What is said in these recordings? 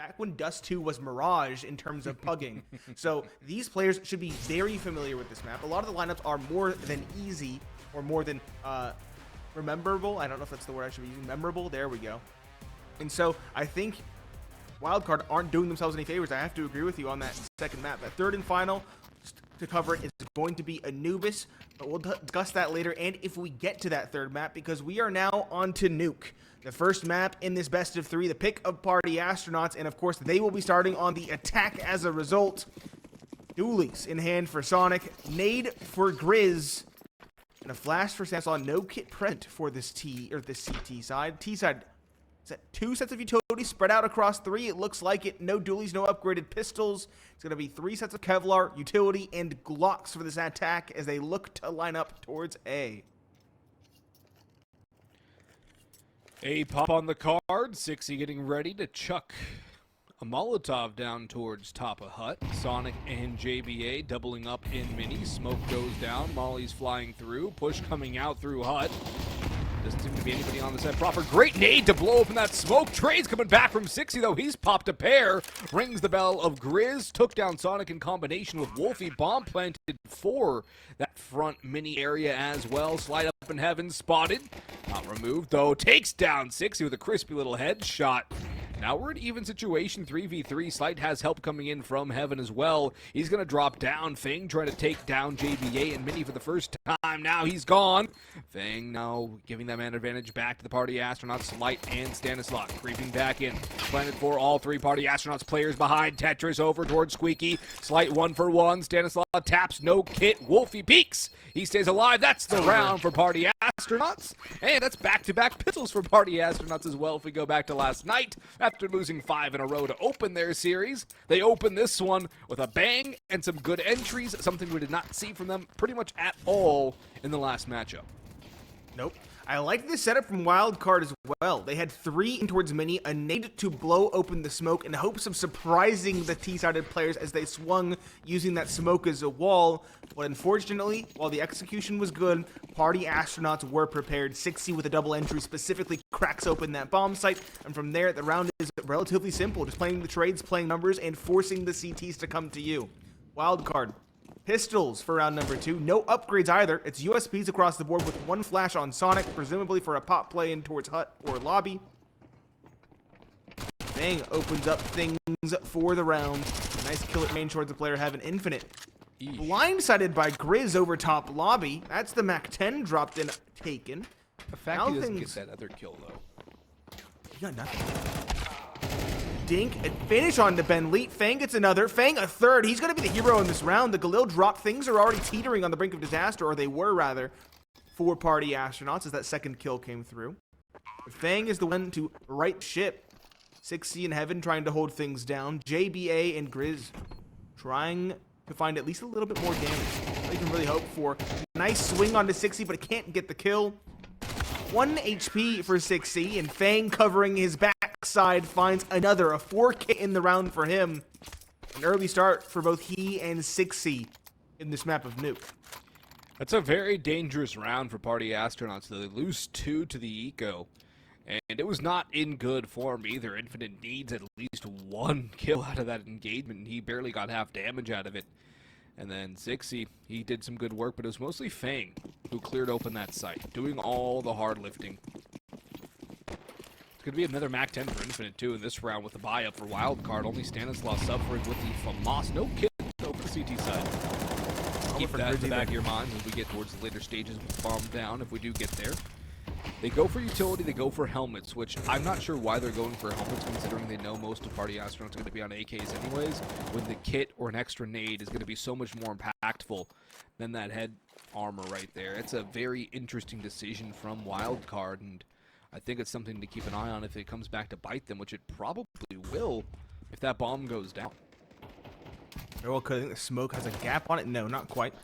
back when Dust2 was Mirage in terms of pugging. So these players should be very familiar with this map. A lot of the lineups are more than easy, or more than rememberable. I don't know if that's the word I should be using. Memorable, there we go. And so I think Wildcard aren't doing themselves any favors. I have to agree with you on that second map. That third and final to cover it is going to be Anubis, but we'll discuss that later, and if we get to that third map, because we are now on to Nuke, the first map in this best of 3, the pick of Party Astronauts, and of course they will be starting on the attack as a result. Dualies in hand for Sonic, nade for Grizz, and a flash for Stanislaw. No kit present for this CT side. T side, is that 2 sets of utilities spread out across 3? It looks like it. No dualies, no upgraded pistols. It's going to be 3 sets of Kevlar, utility, and Glocks for this attack as they look to line up towards A. A pop on the card. 6y getting ready to chuck a Molotov down towards top of hut. Sonic and JBA doubling up in mini. Smoke goes down. Molly's flying through. Push coming out through hut. Doesn't seem to be anybody on the set proper. Great nade to blow open that smoke. Trades coming back from 6y, though. He's popped a pair. Rings the bell of Grizz. Took down Sonic in combination with Wolfie. Bomb planted for that front mini area as well. Slide up in heaven. Spotted. Not removed, though. Takes down 6y with a crispy little headshot. Now we're in even situation, 3v3. Slight has help coming in from heaven as well. He's going to drop down. Fang trying to take down JBA and Mini for the first time. Now he's gone. Fang now giving that man advantage back to the Party Astronauts. Slight and Stanislaw creeping back in. Planted for all 3 Party Astronauts players behind. Tetris over towards Squeaky. Slight 1-for-1. Stanislaw taps, no kit. Wolfie peeks. He stays alive. That's the round for Party Astronauts. And that's back-to-back pistols for Party Astronauts as well if we go back to last night. After losing 5 in a row to open their series, they open this one with a bang and some good entries, something we did not see from them pretty much at all in the last matchup. Nope. I like this setup from Wildcard as well. They had 3 in towards Mini, a nade to blow open the smoke in hopes of surprising the T-sided players as they swung using that smoke as a wall. But unfortunately, while the execution was good, Party Astronauts were prepared. 6y with a double entry specifically cracks open that bomb site, and from there the round is relatively simple, just playing the trades, playing numbers, and forcing the CTs to come to you. Wildcard. Pistols for round number 2. No upgrades either. It's USPs across the board with 1 flash on Sonic, presumably for a pop play in towards hut or lobby. Bang opens up things for the round. Nice kill at main towards the player having infinite. Eesh. Blindsided by Grizz over top lobby. That's the MAC-10 dropped in, taken. The fact now he doesn't get that other kill, though. He got nothing. Dink, and finish on to Ben Leet. Fang gets another. Fang a third. He's going to be the hero in this round. The Galil drop. Things are already teetering on the brink of disaster, or they were rather, for Party Astronauts as that second kill came through. Fang is the one to right ship. 6y in heaven trying to hold things down. JBA and Grizz trying to find at least a little bit more damage. They can really hope for. Nice swing onto 6y, but it can't get the kill. 1 HP for 6y, and Fang covering his backside finds another, a 4K in the round for him. An early start for both he and 6y in this map of Nuke. That's a very dangerous round for Party Astronauts. They lose 2 to the Eco, and it was not in good form either. Infinite needs at least 1 kill out of that engagement, and he barely got half damage out of it. And then 6y, he did some good work, but it was mostly Fang who cleared open that site, doing all the hard lifting. It's going to be another MAC-10 for Infinite, too, in this round with the buy-up for Wildcard. Only Stanislaw suffering with the FAMAS. No kit over the CT side. Keep that in the back of your mind as we get towards the later stages with the bomb down, if we do get there. They go for utility, they go for helmets, which I'm not sure why they're going for helmets, considering they know most of Party Astronauts are going to be on AKs anyways, when the kit or an extra nade is going to be so much more impactful than that head armor right there. It's a very interesting decision from Wildcard, and I think it's something to keep an eye on if it comes back to bite them, which it probably will if that bomb goes down. Well, I think the smoke has a gap on it. No, not quite.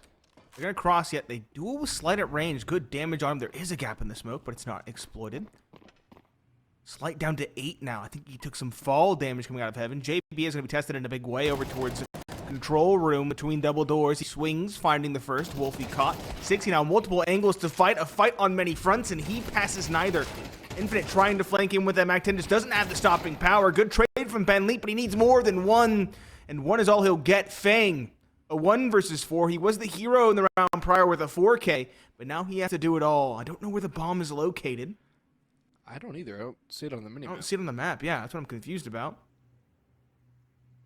They're going to cross yet. They do slight at range. Good damage on him. There is a gap in the smoke, but it's not exploited. Slight down to 8 now. I think he took some fall damage coming out of heaven. JB is going to be tested in a big way over towards control room between double doors. He swings, finding the first. Wolfie caught. 6y now multiple angles to fight. A fight on many fronts, and he passes neither. Infinite trying to flank him with that Mac 10, just doesn't have the stopping power. Good trade from Ben Leap, but he needs more than one, and one is all he'll get. Fang, a 1 versus 4. He was the hero in the round prior with a 4K, but now he has to do it all. I don't know where the bomb is located. I don't either. I don't see it on the minimap. I don't see it on the map. Yeah, that's what I'm confused about.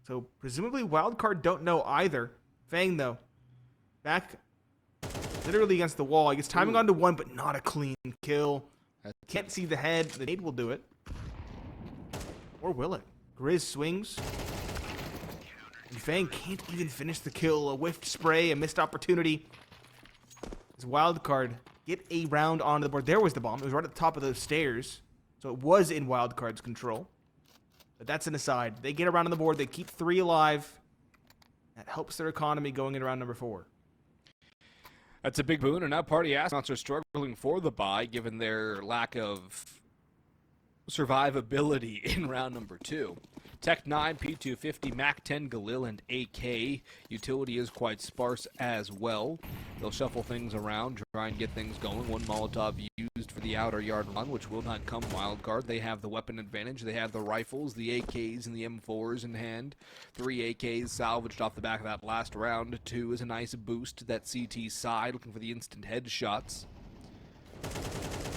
So presumably Wildcard don't know either. Fang, though, back literally against the wall. He gets timing onto 1, but not a clean kill. Can't see the head. The nade will do it. Or will it? Grizz swings. And Fang can't even finish the kill. A whiffed spray, a missed opportunity. As Wildcard get a round onto the board. There was the bomb. It was right at the top of those stairs. So it was in Wildcard's control. But that's an aside. They get around on the board. They keep 3 alive. That helps their economy going into round number 4. That's a big boon, and now Party Astronauts are struggling for the bye, given their lack of survivability in round number 2. Tech 9, P250, Mac 10, Galil, and AK. Utility is quite sparse as well. They'll shuffle things around, try and get things going. 1 Molotov used for the outer yard run, which will not come Wildcard. They have the weapon advantage. They have the rifles, the AKs, and the M4s in hand. 3 AKs salvaged off the back of that last round. 2 is a nice boost to that CT side, looking for the instant headshots.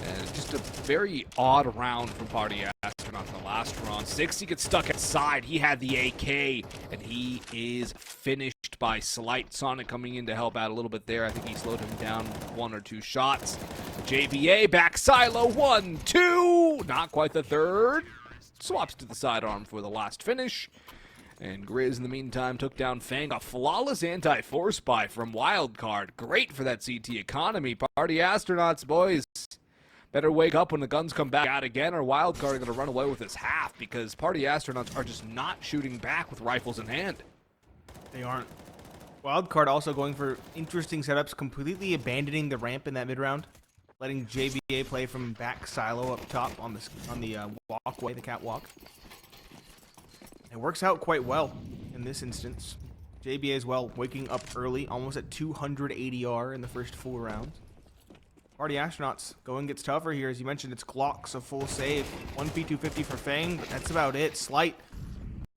And it's just a very odd round from Party Astronauts in the last round. 60 gets stuck outside. He had the AK, and he is finished by Slight. Sonic coming in to help out a little bit there. I think he slowed him down 1 or 2 shots. JBA back silo. 1, 2. Not quite the third. Swaps to the sidearm for the last finish. And Grizz, in the meantime, took down Fang. A flawless anti-force buy from Wildcard. Great for that CT economy. Party Astronauts, boys. Better wake up when the guns come back out again, or Wildcard are going to run away with this half, because Party Astronauts are just not shooting back with rifles in hand. They aren't. Wildcard also going for interesting setups, completely abandoning the ramp in that mid-round, letting JBA play from back silo up top on the walkway, the catwalk. It works out quite well in this instance. JBA as well, waking up early, almost at 200 ADR in the first 4 rounds. Party Astronauts, going gets tougher here. As you mentioned, it's Glocks, a full save. 1 P250 for Fang, but that's about it. Slight.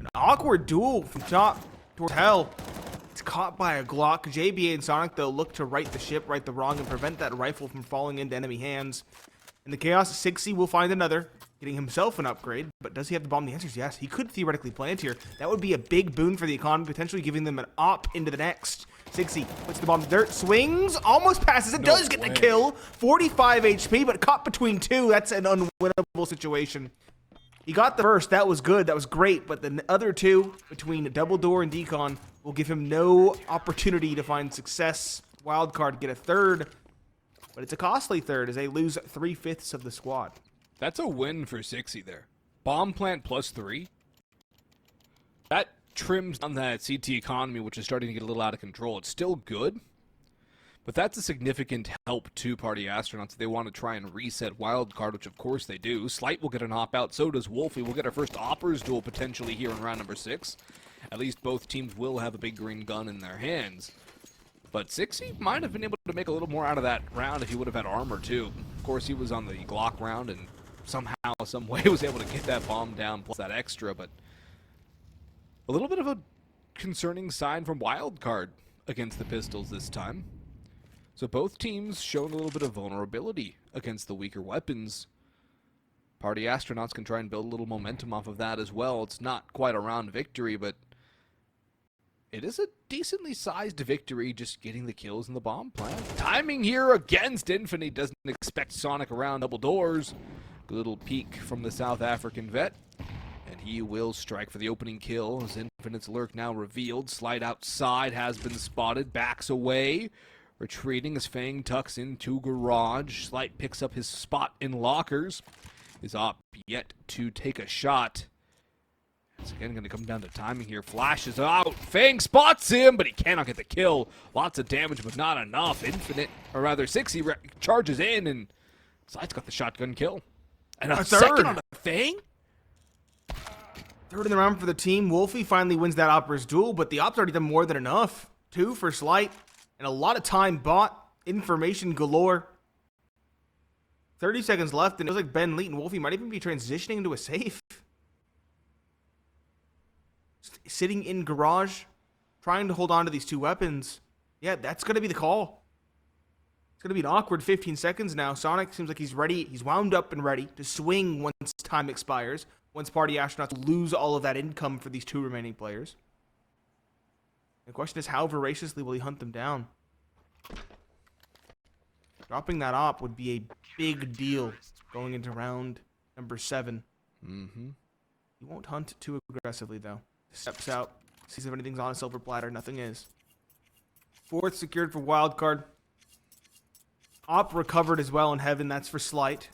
An awkward duel from top towards hell. It's caught by a Glock. JBA and Sonic, though, look to right the ship, right the wrong, and prevent that rifle from falling into enemy hands. In the chaos, 60 will find another, getting himself an upgrade. But does he have the bomb? The answer is yes. He could theoretically plant here. That would be a big boon for the economy, potentially giving them an op into the next. 60 puts the bomb in the dirt, swings, almost passes. It does get the kill. 45 HP, but caught between 2. That's an unwinnable situation. He got the first. That was good. That was great. But the other 2, between Double Door and Decon, will give him no opportunity to find success. Wildcard get a third, but it's a costly third as they lose 3/5 of the squad. That's a win for 60 there. Bomb plant plus 3. That trims on that CT economy, which is starting to get a little out of control. It's still good, but that's a significant help to Party Astronauts. They want to try and reset Wildcard, which of course they do. Slight will get an op out, so does Wolfie. We'll get our first Oppers duel potentially here in round number 6. At least both teams will have a big green gun in their hands. But 60 might have been able to make a little more out of that round if he would have had armor too. Of course, he was on the Glock round and somehow, some way was able to get that bomb down plus that extra, but a little bit of a concerning sign from Wildcard against the Pistols this time. So both teams showing a little bit of vulnerability against the weaker weapons. Party Astronauts can try and build a little momentum off of that as well. It's not quite a round victory, but it is a decently sized victory, just getting the kills in the bomb plant. Timing here against Infinity, doesn't expect Sonic around double doors. Good little peek from the South African vet. And he will strike for the opening kill as Infinite's lurk now revealed. Slide outside has been spotted, backs away. Retreating as Fang tucks into garage. Slight picks up his spot in lockers. Is op yet to take a shot. It's again going to come down to timing here. Flashes out. Fang spots him, but he cannot get the kill. Lots of damage, but not enough. Infinite, or rather 60 charges in, and Slight's got the shotgun kill. And a second on the Fang? Third in the round for the team. Wolfie finally wins that Opera's duel, but the Op's already done more than enough. 2 for Slight, and a lot of time bought. Information galore. 30 seconds left, and it was like Ben, Leet, and Wolfie might even be transitioning into a safe. Sitting in garage, trying to hold on to these two weapons. Yeah, that's going to be the call. It's going to be an awkward 15 seconds now. Sonic seems like he's ready. He's wound up and ready to swing once time expires, once Party Astronauts lose all of that income for these two remaining players. The question is, how voraciously will he hunt them down? Dropping that op would be a big deal going into round number 7. Mm-hmm. He won't hunt too aggressively, though. Steps out, sees if anything's on a silver platter. Nothing is. 4th secured for Wildcard. Op recovered as well in heaven. That's for Slight.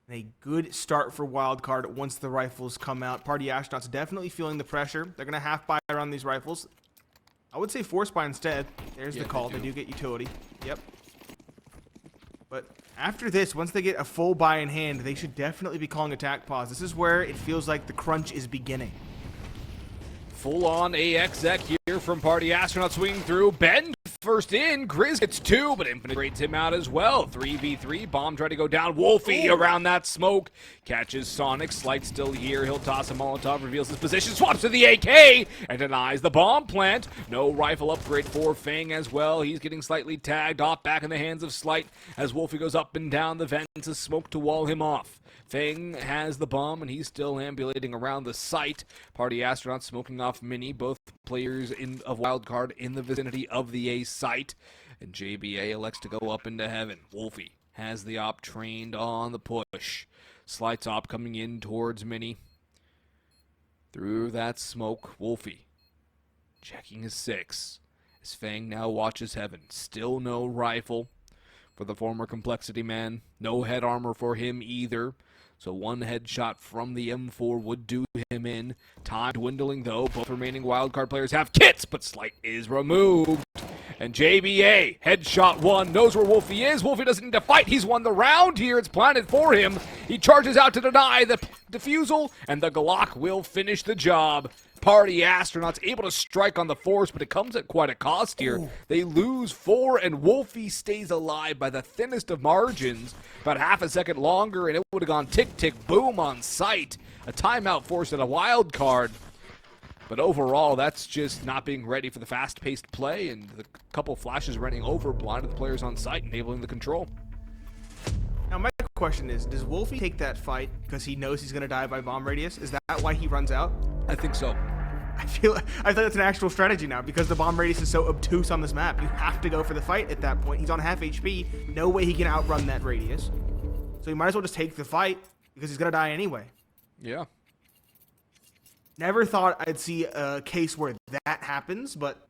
And a good start for Wildcard once the rifles come out. Party Astronauts definitely feeling the pressure. They're going to half buy around these rifles. I would say force buy instead. There's the call. They do get utility. Yep. But after this, once they get a full buy in hand, they should definitely be calling attack pause. This is where it feels like the crunch is beginning. Full-on AXX here from Party Astronauts swinging through. Ben first in. Grizz gets 2, but Infinite rates him out as well. 3v3. Bomb trying to go down. Wolfie around that smoke. Catches Sonic. Slight still here. He'll toss a Molotov. Reveals his position. Swaps to the AK and denies the bomb plant. No rifle upgrade for Fang as well. He's getting slightly tagged off back in the hands of Slight as Wolfie goes up and down the vents of smoke to wall him off. Fang has the bomb, and he's still ambulating around the site. Party Astronauts smoking off Mini, both players of Wildcard in the vicinity of the A site. And JBA elects to go up into heaven. Wolfie has the op trained on the push. Slight's op coming in towards Mini. Through that smoke, Wolfie checking his 6. As Fang now watches heaven. Still no rifle for the former Complexity man. No head armor for him either. So one headshot from the M4 would do him in. Time dwindling, though. Both remaining Wildcard players have kits, but Slight is removed. And JBA, headshot 1, knows where Wolfie is. Wolfie doesn't need to fight. He's won the round here. It's planted for him. He charges out to deny the defusal, and the Glock will finish the job. Party Astronauts able to strike on the force, but it comes at quite a cost here. Ooh. They lose 4, and Wolfie stays alive by the thinnest of margins. About half a second longer, and it would have gone tick-tick-boom on sight. A timeout forced and a wild card. But overall, that's just not being ready for the fast-paced play, and the couple flashes running over blinded the players on site, enabling the control. Now, my question is, does Wolfie take that fight because he knows he's going to die by bomb radius? Is that why he runs out? I think so. I think that's an actual strategy now because the bomb radius is so obtuse on this map. You have to go for the fight at that point. He's on half HP. No way he can outrun that radius. So he might as well just take the fight because he's going to die anyway. Yeah. Never thought I'd see a case where that happens, but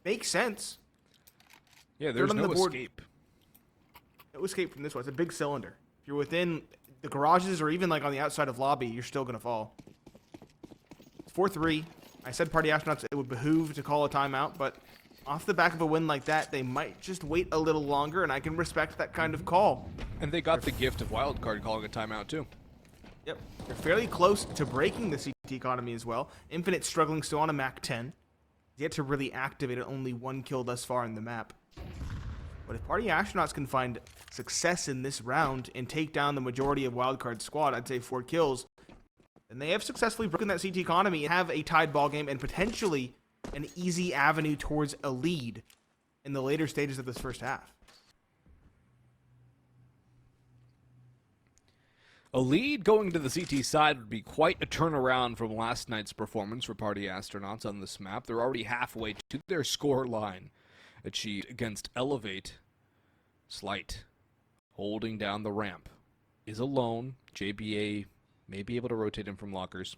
makes sense. Yeah, there's no escape. No escape from this one. It's a big cylinder. If you're within the garages or even like on the outside of lobby, you're still going to fall. 4-3. I said Party Astronauts it would behoove to call a timeout, but off the back of a win like that, they might just wait a little longer, and I can respect that kind of call. And they got the gift of Wildcard calling a timeout, too. Yep. They're fairly close to breaking the CT economy as well. Infinite struggling still on a Mac 10. Yet to really activate it, only 1 kill thus far in the map. But if Party Astronauts can find success in this round and take down the majority of Wildcard's squad, I'd say 4 kills, then they have successfully broken that CT economy and have a tied ball game and potentially an easy avenue towards a lead in the later stages of this first half. A lead going to the CT side would be quite a turnaround from last night's performance for Party Astronauts on this map. They're already halfway to their score line achieved against Elevate. Slight, holding down the ramp, is alone. JBA may be able to rotate him from lockers.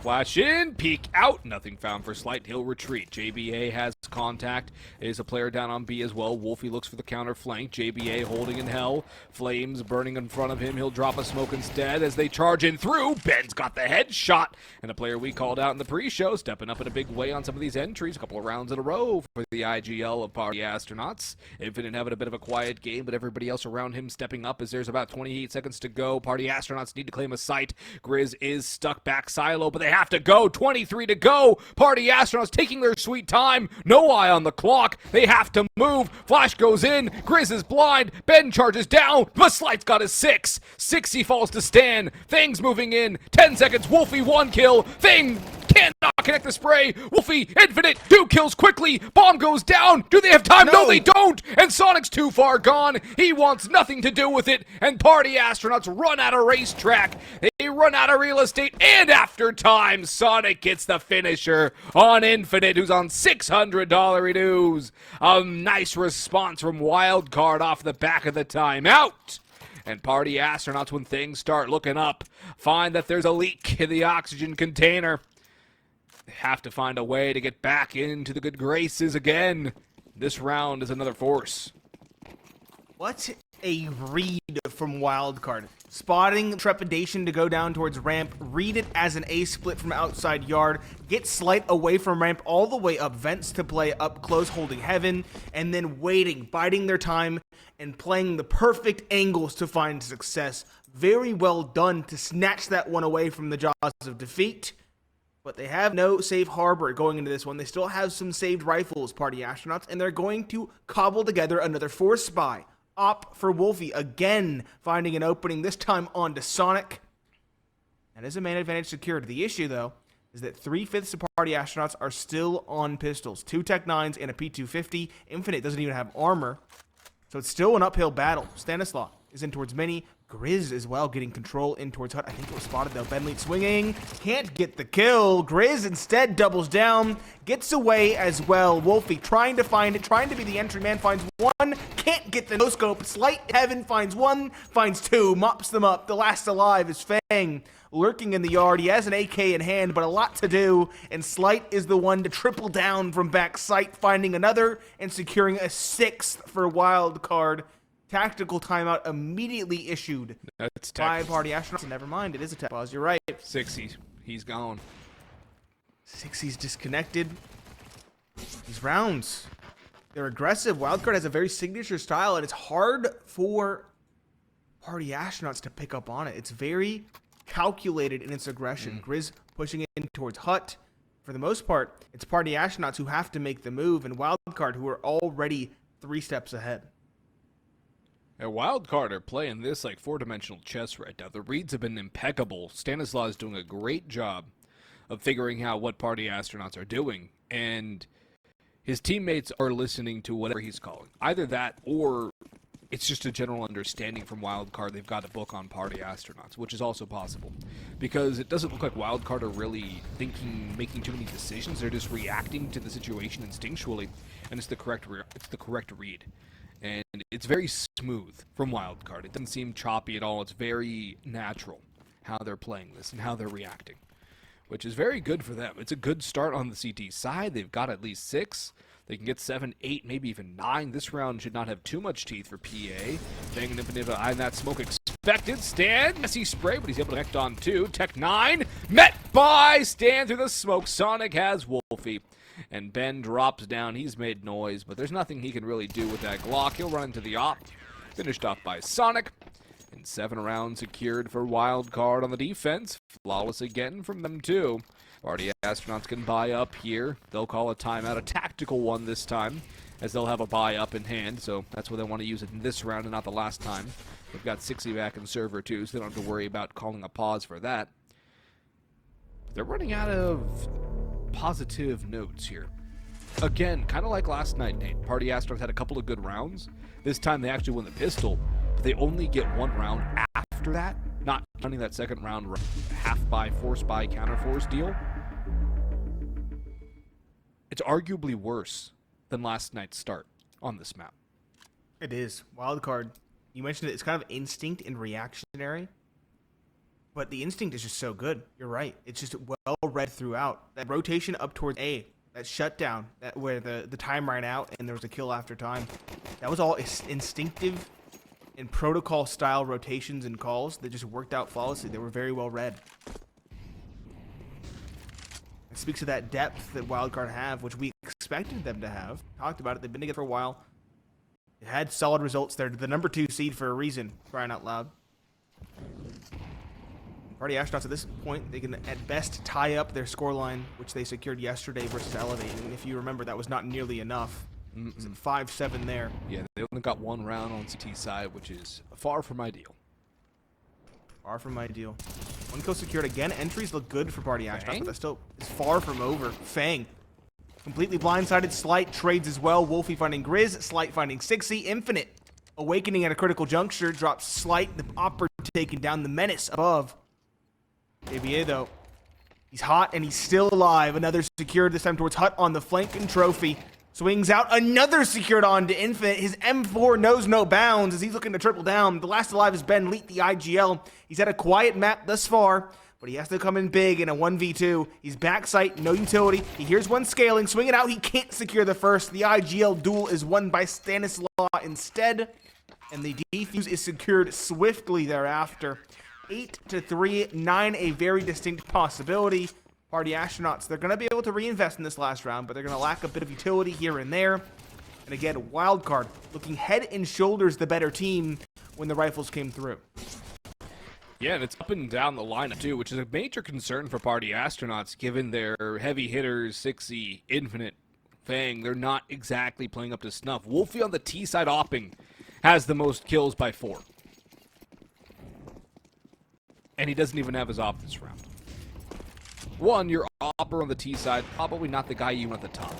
Flash in, peek out, nothing found for Slight, he'll retreat. JBA has contact, is a player down on B as well. Wolfie looks for the counter flank, JBA holding in hell, flames burning in front of him, he'll drop a smoke instead as they charge in through. Ben's got the headshot, and a player we called out in the pre-show, stepping up in a big way on some of these entries, a couple of rounds in a row for the IGL of Party Astronauts. Infinite having a bit of a quiet game, but everybody else around him stepping up as there's about 28 seconds to go. Party Astronauts need to claim a site. Grizz is stuck back silo, but the they have to go. 23 to go. Party Astronauts taking their sweet time. No eye on the clock. They have to move. Flash goes in. Grizz is blind. Ben charges down. But Slight's got his 6. 60 falls to Stan. Thing's moving in. 10 seconds. Wolfie 1 kill. Thing cannot connect the spray. Wolfie infinite. 2 kills quickly. Bomb goes down. Do they have time? No, they don't. And Sonic's too far gone. He wants nothing to do with it. And Party Astronauts run out of racetrack. They run out of real estate. And after time, Sonic gets the finisher on Infinite, who's on $600 dues. A nice response from Wildcard off the back of the timeout. And Party Astronauts, when things start looking up, find that there's a leak in the oxygen container. They have to find a way to get back into the good graces again. This round is another force. What a read from Wildcard. Spotting Trepidation to go down towards ramp, read it as an A split from outside yard, get Slight away from ramp all the way up vents to play up close holding heaven, and then waiting, biding their time, and playing the perfect angles to find success. Very well done to snatch that one away from the jaws of defeat. But they have no safe harbor going into this one. They still have some saved rifles, Party Astronauts, and they're going to cobble together another force spy. Op for Wolfie, again finding an opening, this time onto Sonic. That is a man advantage secured. The issue, though, is that 3/5 of Party Astronauts are still on pistols. 2 Tech 9s and a P250. Infinite doesn't even have armor. So it's still an uphill battle. Stanislaw is in towards Mini. Grizz as well getting control in towards Hut. I think it was spotted though. Bentley swinging. Can't get the kill. Grizz instead doubles down. Gets away as well. Wolfie trying to find it. Trying to be the entry man. Finds one. Can't get the no scope. Slight Heaven finds one. Finds 2. Mops them up. The last alive is Fang. Lurking in the yard. He has an AK in hand, but a lot to do. And Slight is the one to triple down from back sight. Finding another and securing a 6th for Wildcard. Tactical timeout immediately issued by Party Astronauts. Never mind, it is a tech pause. You're right. 60, he's gone. 60's disconnected. These rounds, they're aggressive. Wildcard has a very signature style, and it's hard for Party Astronauts to pick up on it. It's very calculated in its aggression. Grizz pushing in towards Hut. For the most part, it's Party Astronauts who have to make the move, and Wildcard who are already 3 steps ahead. And Wildcard are playing this like 4-dimensional chess right now. The reads have been impeccable. Stanislaw is doing a great job of figuring out what Party Astronauts are doing. And his teammates are listening to whatever he's calling. Either that or it's just a general understanding from Wildcard. They've got a book on Party Astronauts, which is also possible. Because it doesn't look like Wildcard are really making too many decisions. They're just reacting to the situation instinctually. And it's the correct read. And it's very smooth from Wildcard. It doesn't seem choppy at all. It's very natural how they're playing this and how they're reacting, which is very good for them. It's a good start on the CT side. They've got at least 6. They can get 7, 8, maybe even 9. This round should not have too much teeth for PA. Bang and Infinite eyeing that smoke expected. Stan, messy spray, but he's able to connect on 2. Tech 9, met by Stan through the smoke. Sonic has Wolfie. And Ben drops down. He's made noise, but there's nothing he can really do with that Glock. He'll run into the op. Finished off by Sonic. And 7 rounds secured for Wildcard on the defense. Flawless again from them, too. Party Astronauts can buy up here. They'll call a timeout, a tactical one this time, as they'll have a buy up in hand. So that's where they want to use it in this round and not the last time. They've got 60 back in server, too, so they don't have to worry about calling a pause for that. They're running out of positive notes here. Again, kind of like last night, Nate. Party Astronauts had a couple of good rounds. This time they actually won the pistol, but they only get 1 round after that, not counting that second round half by force by counter force deal. It's arguably worse than last night's start on this map. It is. Wildcard, you mentioned it, it's kind of instinct and reactionary. But the instinct is just so good. You're right. It's just well read throughout. That rotation up towards A, that shutdown, that where the time ran out and there was a kill after time. That was all instinctive and protocol style rotations and calls that just worked out flawlessly. They were very well read. It speaks to that depth that Wildcard have, which we expected them to have. Talked about it. They've been together for a while. It had solid results. They're the number 2 seed for a reason, crying out loud. Party Astronauts at this point, they can at best tie up their scoreline, which they secured yesterday versus Elevate. And if you remember, that was not nearly enough. It was 5-7 there. Yeah, they only got one round on CT side, which is far from ideal. Far from ideal. One kill secured again. Entries look good for Party Astronauts, but that still is far from over. Fang. Completely blindsided. Slight trades as well. Wolfie finding Grizz. Slight finding Sixy. Infinite awakening at a critical juncture. Drops Slight. The Opera taking down the Menace above. JBA though, he's hot and he's still alive. Another secured, this time towards Hut on the flank and trophy. Swings out, another secured on to Infinite. His M4 knows no bounds as he's looking to triple down. The last alive is Ben Leet, the IGL. He's had a quiet map thus far, but he has to come in big in a 1v2. He's backside, no utility. He hears one scaling, swing it out. He can't secure the first. The IGL duel is won by Stanislaw instead, and the defuse is secured swiftly thereafter. 8-3, 9 a very distinct possibility. Party Astronauts, they're going to be able to reinvest in this last round, but they're going to lack a bit of utility here and there. And again, Wildcard looking head and shoulders the better team when the rifles came through. Yeah, and it's up and down the lineup too, which is a major concern for Party Astronauts given their heavy hitters, Sixy, Infinite, Fang. They're not exactly playing up to snuff. Wolfie on the T side opping has the most kills by 4. And he doesn't even have his op this round. One, your opper on the T side, probably not the guy you want at the top.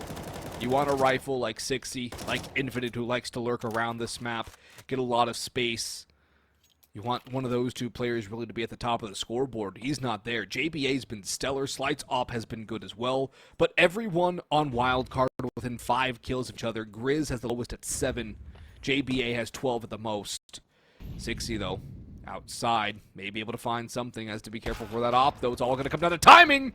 You want a rifle like Sixy, like Infinite, who likes to lurk around this map, get a lot of space. You want one of those two players really to be at the top of the scoreboard. He's not there. JBA's been stellar. Slight's op has been good as well. But everyone on Wildcard within 5 kills of each other. Grizz has the lowest at 7. JBA has 12 at the most. Sixy, though, outside, may be able to find something. Has to be careful for that op, though. It's all going to come down to timing.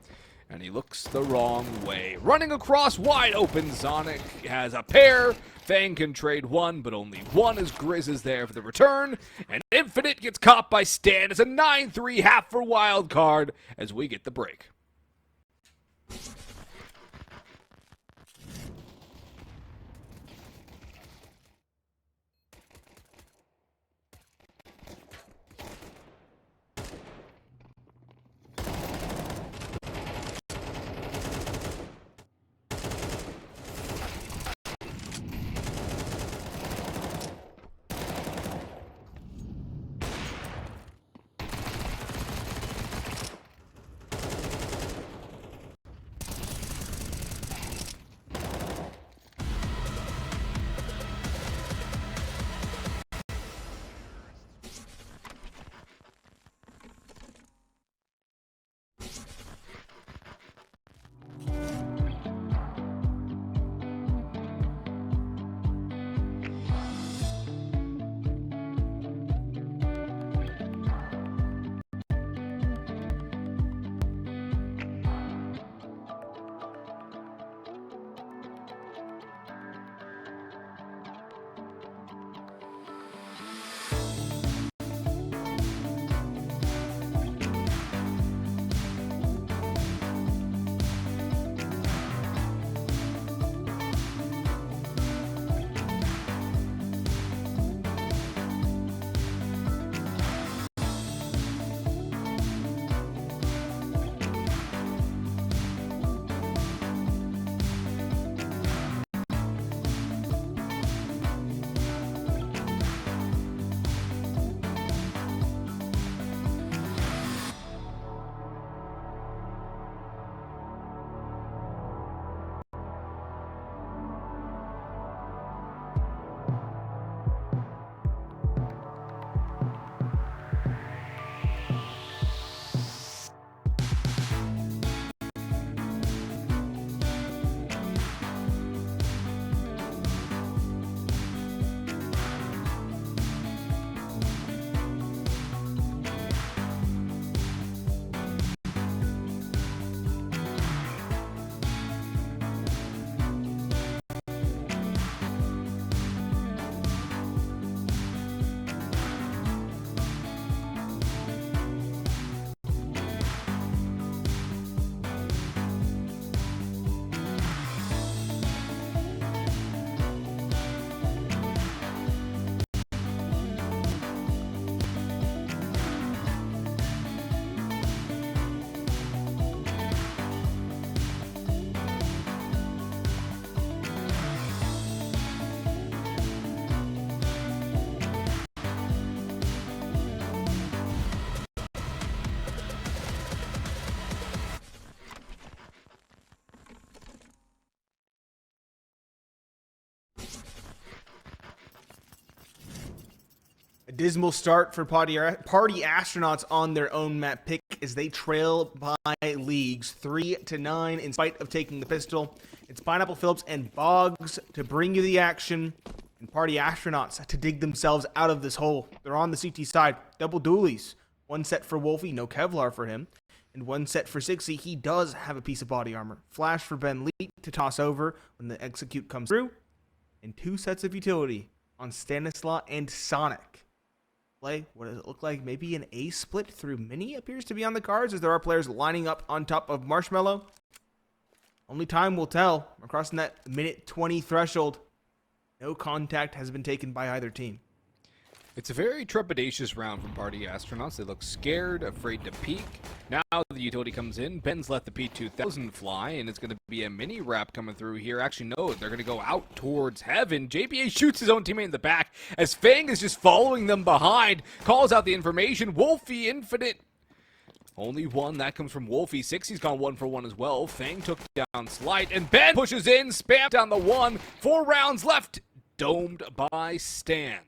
And he looks the wrong way. Running across wide open. Sonic has a pair. Fang can trade one, but only one as Grizz is there for the return. And Infinite gets caught by Stan. It's a 9-3 half for Wildcard as we get the break. A dismal start for Party Astronauts on their own map pick as they trail by leagues 3-9 in spite of taking the pistol. It's Pineapple Phillips and Boggs to bring you the action, and Party Astronauts to dig themselves out of this hole. They're on the CT side. Double dualies. One set for Wolfie, no Kevlar for him, and one set for Sixy. He does have a piece of body armor. Flash for Ben Lee to toss over when the execute comes through, and 2 sets of utility on Stanislaw and Sonic. What does it look like? Maybe an A split through Mini appears to be on the cards as there are players lining up on top of Marshmallow. Only time will tell. We're crossing that minute 20 threshold. No contact has been taken by either team. It's a very trepidatious round from Party Astronauts. They look scared, afraid to peek. Now the utility comes in. Ben's let the P2000 fly, and it's going to be a mini wrap coming through here. Actually, no, they're going to go out towards heaven. JBA shoots his own teammate in the back as Fang is just following them behind. Calls out the information. Wolfie Infinite. Only one. That comes from Wolfie. Sixy's gone 1 for 1 as well. Fang took down Slight, and Ben pushes in. Spam down the 1. 4 rounds left. Domed by Stan.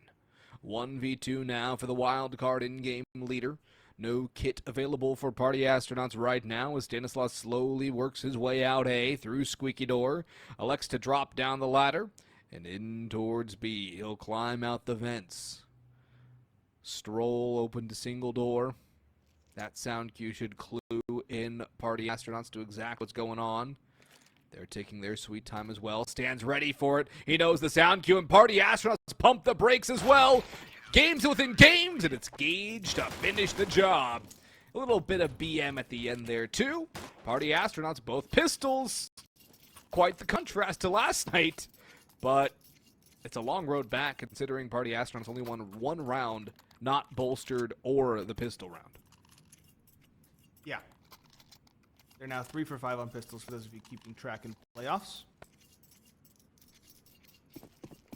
1v2 now for the Wildcard in-game leader. No kit available for Party Astronauts right now as Stanislaus slowly works his way out A through Squeaky Door. Elects to drop down the ladder and in towards B. He'll climb out the vents. Stroll open to single door. That sound cue should clue in Party Astronauts to exactly what's going on. They're taking their sweet time as well. Stan's ready for it. He knows the sound cue, and Party Astronauts pump the brakes as well. Games within games, and it's Gage to finish the job. A little bit of BM at the end there, too. Party Astronauts, both pistols. Quite the contrast to last night, but it's a long road back considering Party Astronauts only won 1 round, not bolstered or the pistol round. Yeah. They're now 3 for 5 on pistols for those of you keeping track in playoffs.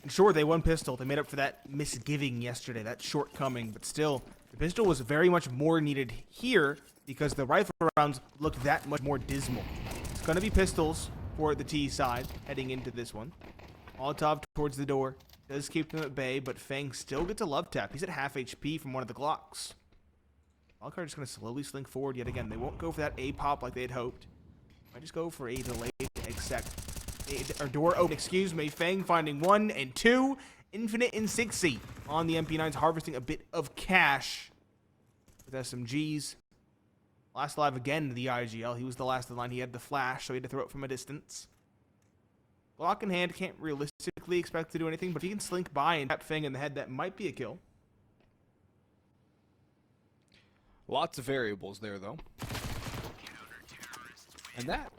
And sure, they won pistol. They made up for that misgiving yesterday, that shortcoming. But still, the pistol was very much more needed here because the rifle rounds looked that much more dismal. It's going to be pistols for the T side heading into this one. Molotov towards the door. Does keep them at bay, but Fang still gets a love tap. He's at half HP from one of the Glocks. Wildcard is going to slowly slink forward yet again. They won't go for that A pop like they had hoped. Might just go for a delayed exec. Or door open, excuse me. Fang finding 1 and 2. Infinite and Sixy on the MP9s, harvesting a bit of cash with SMGs. Last alive again, the IGL. He was the last in line. He had the flash, so he had to throw it from a distance. Glock in hand, can't realistically expect to do anything, but if he can slink by and tap Fang in the head, that might be a kill. Lots of variables there, though. And that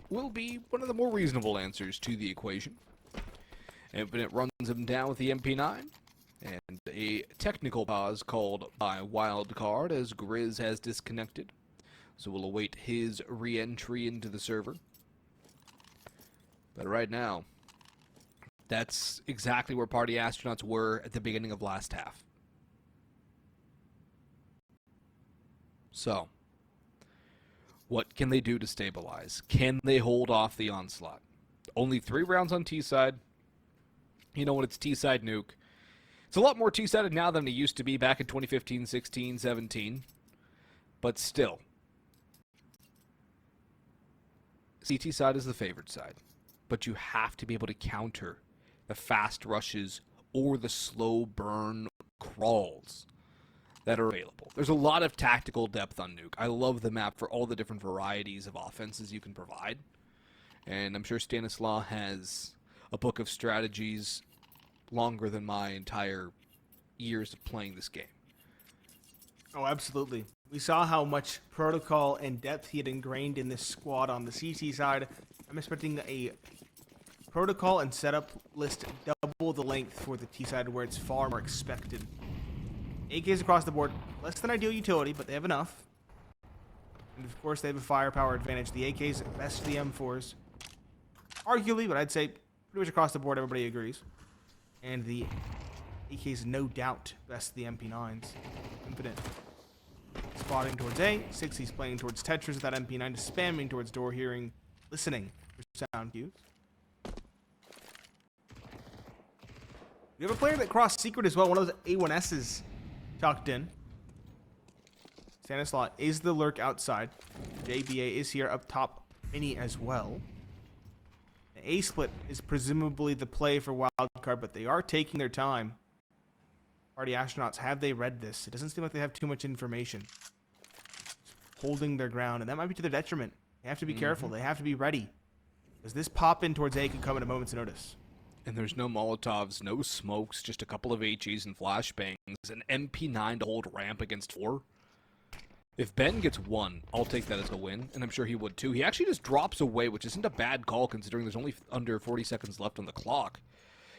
will be one of the more reasonable answers to the equation. Infinite runs him down with the MP9. And a technical pause called by Wildcard as Grizz has disconnected. So we'll await his re-entry into the server. But right now, that's exactly where Party Astronauts were at the beginning of last half. So, what can they do to stabilize? Can they hold off the onslaught? Only 3 rounds on T-side. You know, when it's T-side nuke, it's a lot more T-sided now than it used to be back in 2015, 16, 17. But still, CT side is the favored side. But you have to be able to counter the fast rushes or the slow burn crawls that are available. There's a lot of tactical depth on Nuke. I love the map for all the different varieties of offenses you can provide. And I'm sure Stanislaw has a book of strategies longer than my entire years of playing this game. Oh, absolutely. We saw how much protocol and depth he had ingrained in this squad on the CT side. I'm expecting a protocol and setup list double the length for the T side where it's far more expected. AKs across the board, less than ideal utility, but they have enough. And of course, they have a firepower advantage. The AKs best the M4s. Arguably, but I'd say pretty much across the board, everybody agrees. And the AKs, no doubt, best the MP9s. Infinite. Spotting towards A. Sixy's playing towards Tetris with that MP9, spamming towards door, hearing, listening for sound cues. We have a player that crossed secret as well. One of those A1Ss tucked in. Stanislaw is the lurk outside. JBA is here up top. Mini as well. The A split is presumably the play for Wildcard, but they are taking their time. Party Astronauts, have they read this? It doesn't seem like they have too much information. Holding their ground, and that might be to their detriment. They have to be careful. They have to be ready. Because this pop in towards A could come at a moment's notice. And there's no Molotovs, no smokes, just a couple of HEs and flashbangs, an MP9 to hold ramp against 4. If Ben gets 1, I'll take that as a win, and I'm sure he would too. He actually just drops away, which isn't a bad call considering there's only under 40 seconds left on the clock.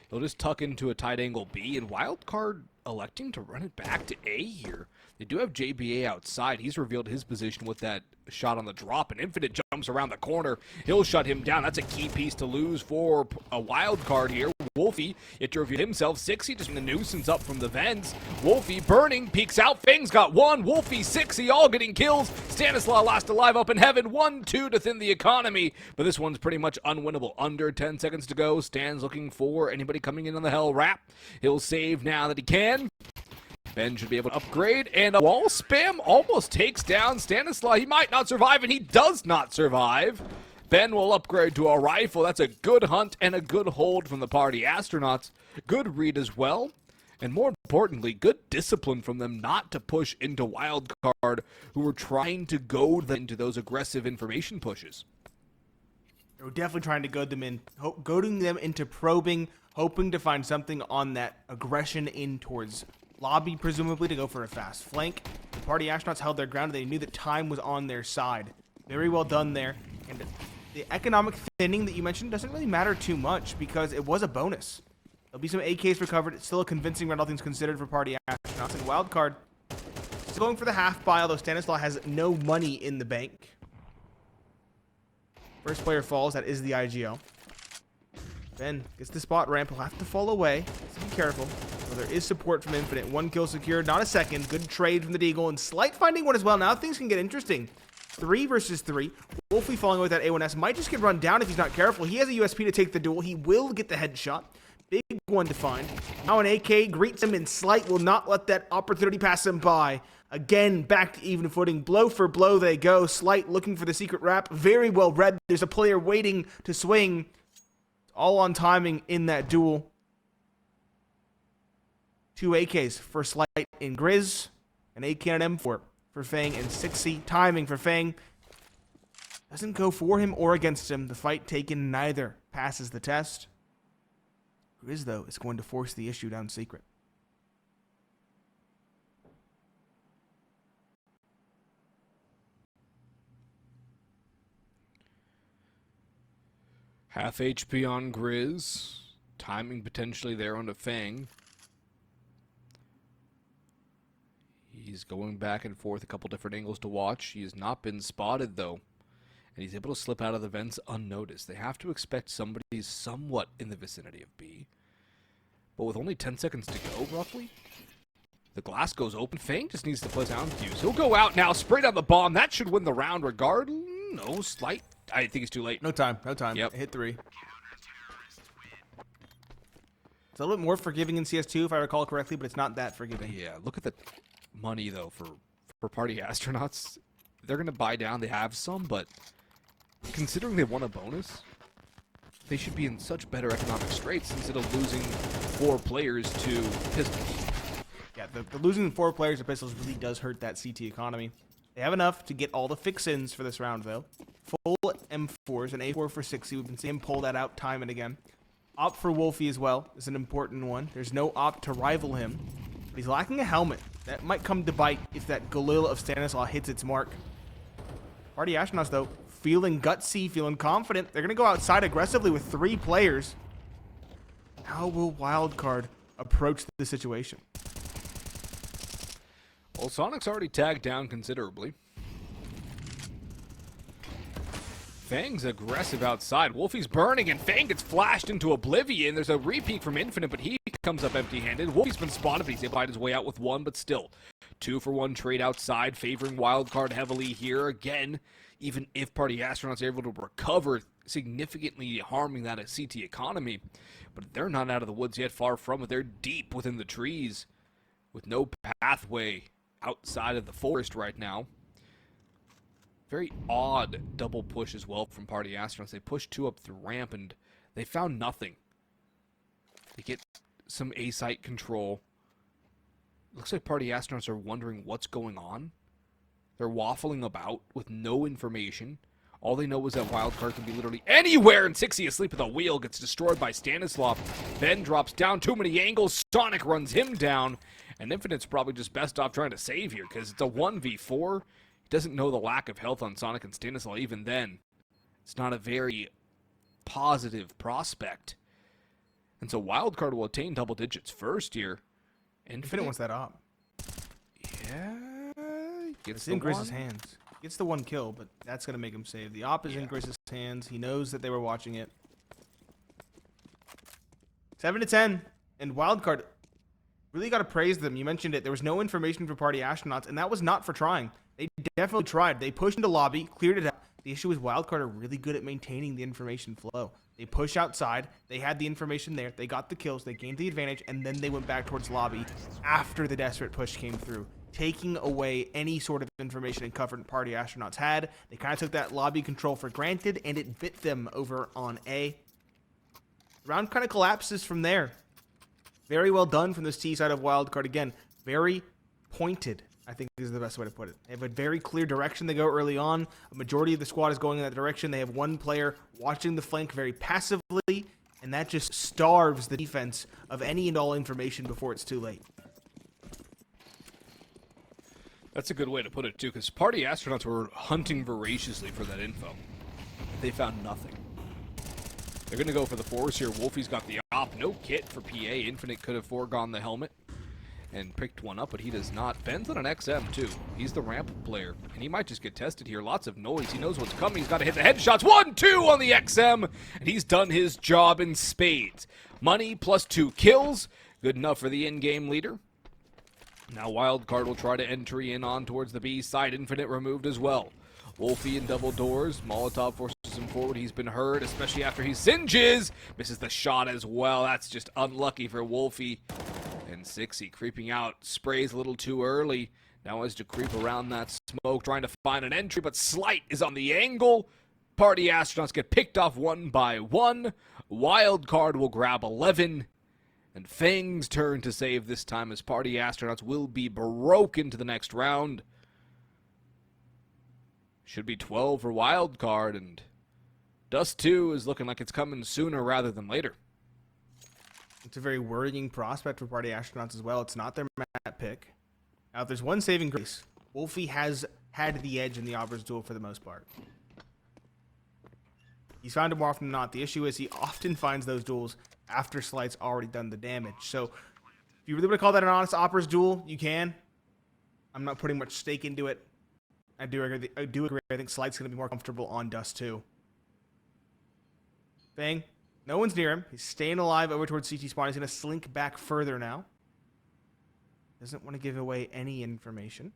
He'll just tuck into a tight angle B, and Wildcard electing to run it back to A here. They do have JBA outside. He's revealed his position with that shot on the drop, and Infinite jumps around the corner. He'll shut him down. That's a key piece to lose for a Wildcard here. Wolfie, yet to reveal himself. 60 just a nuisance up from the vents. Wolfie burning, peeks out. Fang's got 1. Wolfie, 60, all getting kills. Stanislaw last alive up in heaven. 1-2 to thin the economy. But this one's pretty much unwinnable. Under 10 seconds to go. Stan's looking for anybody coming in on the hell wrap. He'll save now that he can. Ben should be able to upgrade, and a wall spam almost takes down Stanislaw. He might not survive, and he does not survive. Ben will upgrade to a rifle. That's a good hunt and a good hold from the Party Astronauts. Good read as well, and more importantly, good discipline from them not to push into Wildcard, who were trying to goad them into those aggressive information pushes. They were definitely trying to goad them in, goading them into probing, hoping to find something on that aggression in towards lobby, presumably, to go for a fast flank. The Party Astronauts held their ground. They knew that time was on their side. Very well done there. And the economic thinning that you mentioned doesn't really matter too much because it was a bonus. There'll be some AKs recovered. It's still a convincing round, all things considered, for Party Astronauts. And Wildcard still going for the half buy, although Stanislaw has no money in the bank. First player falls. That is the IGL. Ben gets the spot ramp. He'll have to fall away. So be careful. So there is support from Infinite. 1 kill secured. Not a second. Good trade from the Deagle. And Slight finding one as well. Now things can get interesting. 3 versus 3. Wolfie falling with that A1S. Might just get run down if he's not careful. He has a USP to take the duel. He will get the headshot. Big one to find. Now an AK greets him, and Slight will not let that opportunity pass him by. Again, back to even footing. Blow for blow they go. Slight looking for the secret wrap. Very well read. There's a player waiting to swing. All on timing in that duel. 2 AKs for Slight in Grizz. An AK and an M4 for Fang, and 60. Timing for Fang. Doesn't go for him or against him. The fight taken neither passes the test. Grizz, though, is going to force the issue down secret. Half HP on Grizz. Timing potentially there onto Fang. He's going back and forth a couple different angles to watch. He has not been spotted, though. And he's able to slip out of the vents unnoticed. They have to expect somebody somewhat in the vicinity of B. But with only 10 seconds to go, roughly, the glass goes open. Fang just needs to play sound cues. He'll go out now, spray down the bomb. That should win the round regardless. No, Slight. I think it's too late. No time. No time. Yep. Hit 3. It's a little bit more forgiving in CS2, if I recall correctly, but it's not that forgiving. Yeah, look at the money, though, for Party Astronauts. They're going to buy down. They have some, but considering they won a bonus, they should be in such better economic straits instead of losing 4 players to Pistols. Yeah, the losing 4 players to Pistols really does hurt that CT economy. They have enough to get all the fix-ins for this round, though. Full M4s, an A4 for 60. We've been seeing him pull that out time and again. Opt for Wolfie as well is an important one. There's no opt to rival him. But he's lacking a helmet. That might come to bite if that Galil of Stanislaw hits its mark. Party Astronauts, though, feeling gutsy, feeling confident. They're going to go outside aggressively with 3 players. How will Wildcard approach the situation? Well, Sonic's already tagged down considerably. Fang's aggressive outside. Wolfie's burning, and Fang gets flashed into oblivion. There's a repeat from Infinite, but he comes up empty-handed. Wolfie's been spotted, but he's able to find his way out with 1, but still. 2-for-1 trade outside, favoring Wildcard heavily here. Again, even if Party Astronauts are able to recover significantly harming that CT economy. But they're not out of the woods yet, far from it. They're deep within the trees with no pathway outside of the forest right now. Very odd double push as well from Party Astronauts. They pushed 2 up the ramp and they found nothing. They get some A-site control. Looks like Party Astronauts are wondering what's going on. They're waffling about with no information. All they know is that Wildcard can be literally anywhere, and 6e asleep at the wheel gets destroyed by Stanislav. Ben drops down, too many angles. Sonic runs him down, and Infinite's probably just best off trying to save here because it's a 1v4. He doesn't know the lack of health on Sonic and Stanislav. Even then, it's not a very positive prospect. And so Wildcard will attain double digits first here. Infinite wants that op. Yeah. It's in Grizz's hands. Gets the 1 kill, but that's going to make him save. The op is in Grizz's hands. He knows that they were watching it. 7-10. And Wildcard, really got to praise them. You mentioned it. There was no information for Party Astronauts, and that was not for trying. They definitely tried. They pushed into lobby, cleared it out. The issue is Wildcard are really good at maintaining the information flow. They push outside. They had the information there. They got the kills. They gained the advantage, and then they went back towards lobby after the desperate push came through, taking away any sort of information and cover Party Astronauts had. They kind of took that lobby control for granted, and it bit them over on A. The round kind of collapses from there. Very well done from this T side of Wildcard. Again, very pointed, I think is the best way to put it. They have a very clear direction they go early on. A majority of the squad is going in that direction. They have one player watching the flank very passively, and that just starves the defense of any and all information before it's too late. That's a good way to put it, too, because Party Astronauts were hunting voraciously for that info. They found nothing. They're going to go for the force here. Wolfie's got the op. No kit for PA. Infinite could have foregone the helmet and picked one up, but he does not. Ben's on an XM, too. He's the ramp player, and he might just get tested here. Lots of noise. He knows what's coming. He's got to hit the headshots. 1-2 on the XM, and he's done his job in spades. Money plus 2 kills. Good enough for the in-game leader. Now Wildcard will try to entry in on towards the B side. Infinite removed as well. Wolfie in double doors. Molotov forces him forward. He's been hurt, especially after he singes. Misses the shot as well. That's just unlucky for Wolfie. And 6e creeping out. Sprays a little too early. Now has to creep around that smoke, trying to find an entry, but Slight is on the angle. Party Astronauts get picked off 1 by 1. Wildcard will grab 11. And Fang's turn to save this time as Party Astronauts will be broken to the next round. Should be 12 for Wildcard, and Dust2 is looking like it's coming sooner rather than later. It's a very worrying prospect for Party Astronauts as well. It's not their map pick. Now, if there's one saving grace, Wolfie has had the edge in the Obver's duel for the most part. He's found it more often than not. The issue is he often finds those duels after Slight's already done the damage. So if you really want to call that an honest Opera's duel, you can. I'm not putting much stake into it. I do agree. I think Slight's going to be more comfortable on Dust2. Bang. No one's near him. He's staying alive over towards CT spawn. He's going to slink back further now. Doesn't want to give away any information.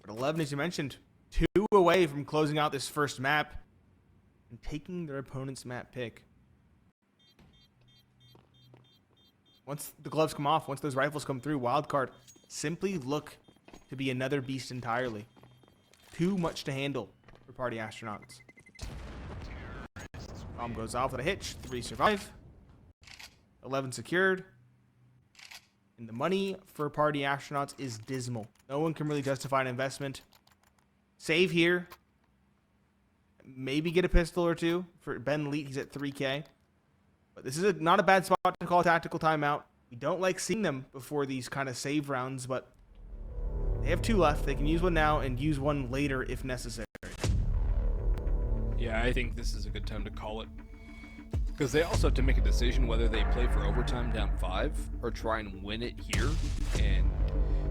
But 11, as you mentioned, 2 away from closing out this first map and taking their opponent's map pick. Once the gloves come off, once those rifles come through, Wildcard simply look to be another beast entirely. Too much to handle for Party Astronauts. Bomb goes off with a hitch. 3 survive. 11 secured. And the money for Party Astronauts is dismal. No one can really justify an investment. Save here. Maybe get a pistol or 2. For Ben Leet, he's at 3K. But this is not a bad spot to call a tactical timeout. We don't like seeing them before these kind of save rounds, but they have 2 left. They can use one now and use one later if necessary. Yeah, I think this is a good time to call it. Because they also have to make a decision whether they play for overtime down 5 or try and win it here and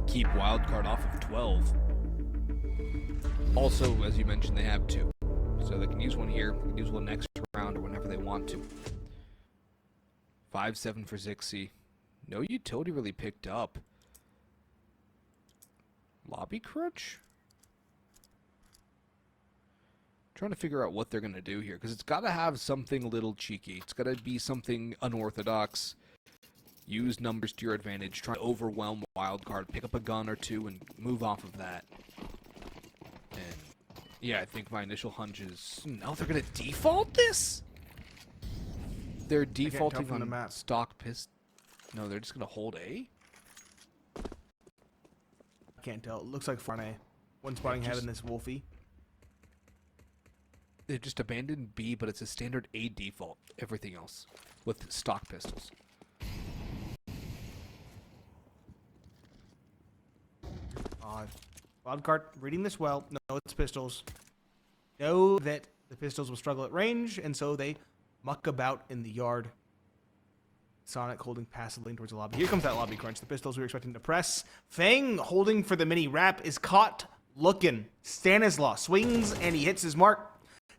keep Wildcard off of 12. Also, as you mentioned, they have 2. So they can use one here, they can use one next round or whenever they want to. 5-7 for Zixi. No utility really picked up. Lobby crutch? Trying to figure out what they're going to do here, because it's got to have something a little cheeky. It's got to be something unorthodox. Use numbers to your advantage. Try to overwhelm Wildcard. Pick up a gun or two and move off of that. And yeah, I think my initial hunch is, no, they're going to default this? They're defaulting on the map. Stock pist. No, they're just going to hold A? I can't tell. It looks like front A. One spotting head in this Wolfie. They just abandoned B, but it's a standard A default. Everything else with stock pistols. Odd. Wildcard reading this well. No, it's pistols. Know that the pistols will struggle at range, and so they muck about in the yard. Sonic holding passively towards the lobby. Here comes that lobby crunch. The pistols we were expecting to press. Fang holding for the mini wrap is caught looking. Stanislaw swings and he hits his mark.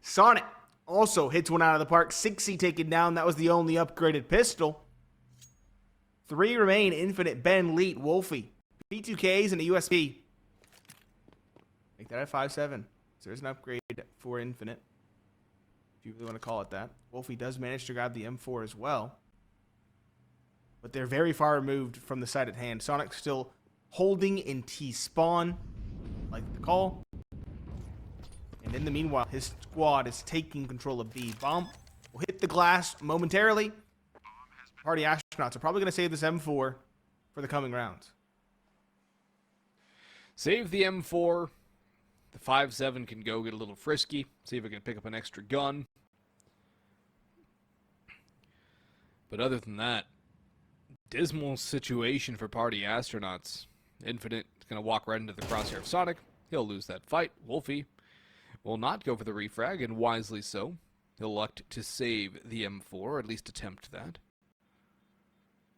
Sonic also hits one out of the park. 60 taken down. That was the only upgraded pistol. 3 remain. Infinite, Ben, Leet, Wolfie. P2Ks and a USP. Make that a 5-7. So there's an upgrade for Infinite, if you really want to call it that. Wolfie does manage to grab the M4 as well. But they're very far removed from the side at hand. Sonic still holding in T-spawn, like the call. And in the meanwhile, his squad is taking control of B. Bomb will hit the glass momentarily. Party astronauts are probably going to save this M4 for the coming rounds. Save the M4. The 5-7 can go get a little frisky. See if it can pick up an extra gun. But other than that, dismal situation for Party Astronauts. Infinite is going to walk right into the crosshair of Sonic. He'll lose that fight. Wolfie will not go for the refrag, and wisely so. He'll elect to save the M4, or at least attempt that.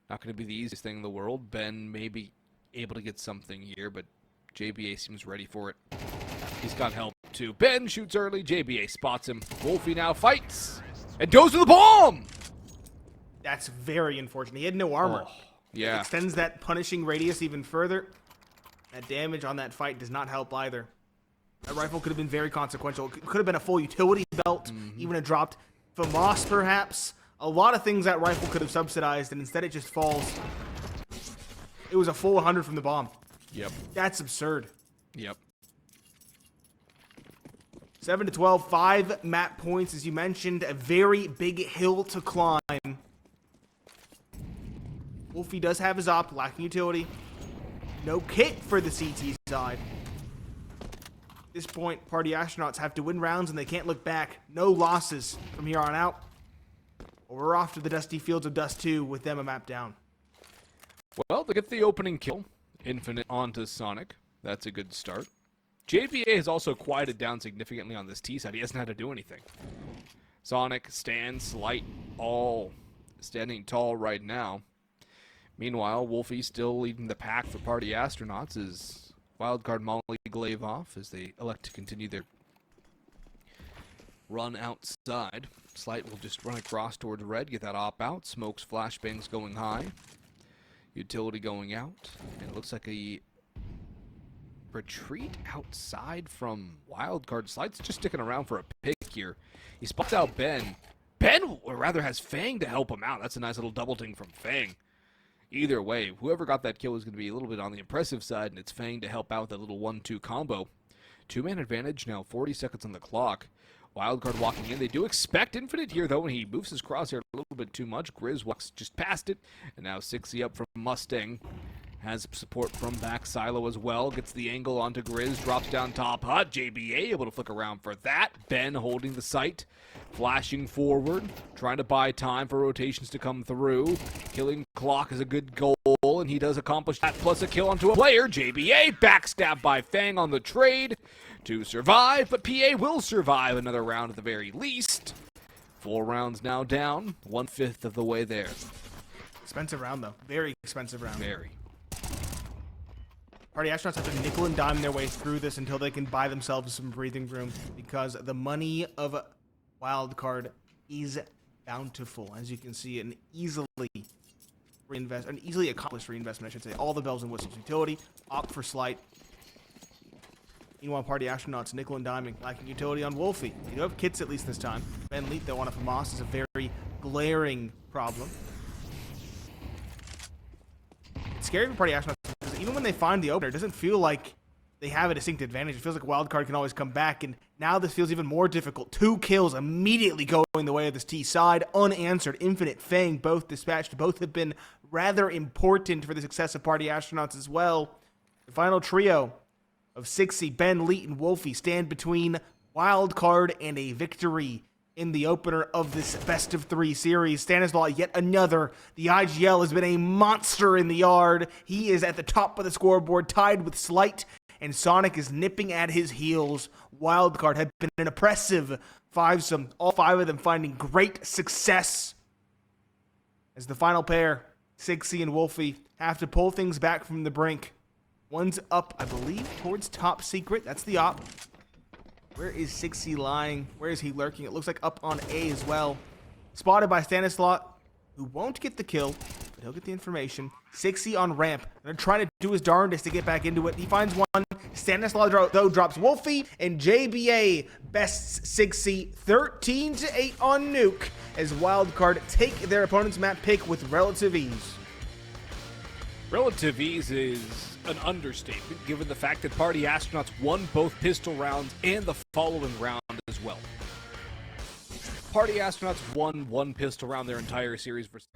Not going to be the easiest thing in the world. Ben may be able to get something here, but JBA seems ready for it. He's got help too. Ben shoots early. JBA spots him. Wolfie now fights and goes to the bomb! That's very unfortunate. He had no armor. Oh, yeah. It extends that punishing radius even further. That damage on that fight does not help either. That rifle could have been very consequential. It could have been a full utility belt, even a dropped FAMAS perhaps. A lot of things that rifle could have subsidized, and instead it just falls. It was a full 100 from the bomb. Yep. That's absurd. Yep. 7-12, 5 map points, as you mentioned. A very big hill to climb. Wolfie does have his op, lacking utility. No kit for the CT side. At this point, Party Astronauts have to win rounds and they can't look back. No losses from here on out. We're off to the dusty fields of Dust 2 with them a map down. Well, they get the opening kill. Infinite onto Sonic. That's a good start. JVA has also quieted down significantly on this T side. He hasn't had to do anything. Sonic stands light, all standing tall right now. Meanwhile, Wolfie still leading the pack for Party Astronauts as Wildcard Molly glaive off as they elect to continue their run outside. Slight will just run across towards red, get that op out. Smokes, flashbangs going high. Utility going out. And it looks like a retreat outside from Wildcard. Slight's just sticking around for a pick here. He spots out Ben. Ben, or rather, has Fang to help him out. That's a nice little double ting from Fang. Either way, whoever got that kill is going to be a little bit on the impressive side, and it's Fang to help out with that little 1-2 combo. 2-man advantage now, 40 seconds on the clock. Wildcard walking in. They do expect Infinite here, though, and he moves his crosshair a little bit too much. Grizz walks just past it, and now 60 up from Mustang. Has support from back Silo as well. Gets the angle onto Grizz. Drops down top hut. JBA able to flick around for that. Ben holding the site. Flashing forward. Trying to buy time for rotations to come through. Killing clock is a good goal, and he does accomplish that plus a kill onto a player. JBA backstab by Fang on the trade to survive, but PA will survive another round at the very least. 4 rounds now down. 1/5 of the way there. Expensive round, though. Very expensive round. Very. Party Astronauts have to nickel and dime their way through this until they can buy themselves some breathing room, because the money of Wildcard is bountiful. As you can see, an easily accomplished reinvestment, I should say. All the bells and whistles. Utility, opt for Slight. Meanwhile, Party Astronauts, nickel and diming, lacking utility on Wolfie. You do have kits at least this time. Ben Leet, though, on a FAMAS is a very glaring problem. It's scary for Party Astronauts because even when they find the opener, it doesn't feel like they have a distinct advantage. It feels like Wildcard can always come back, and now this feels even more difficult. 2 kills immediately going the way of this T side, unanswered. Infinite, Fang, both dispatched. Both have been rather important for the success of Party Astronauts as well. The final trio of 6y, Ben, Leet, and Wolfie stand between Wildcard and a victory in the opener of this best of 3 series. Stanislaw, yet another. The IGL has been a monster in the yard. He is at the top of the scoreboard, tied with Slight, and Sonic is nipping at his heels. Wildcard have been an oppressive fivesome, all 5 of them finding great success. As the final pair, 6y and Wolfie, have to pull things back from the brink. One's up, I believe, towards top secret. That's the op. Where is 6y lying? Where is he lurking? It looks like up on A as well. Spotted by Stanislaw, who won't get the kill, but he'll get the information. 6y on ramp. Gonna try to do his darndest to get back into it. He finds one. Stanislaw, though, drops Wolfie, and JBA bests 6y 13-8 on Nuke, as Wildcard take their opponent's map pick with relative ease. Relative ease is an understatement, given the fact that Party Astronauts won both pistol rounds and the following round as well. Party Astronauts won 1 pistol round their entire series versus...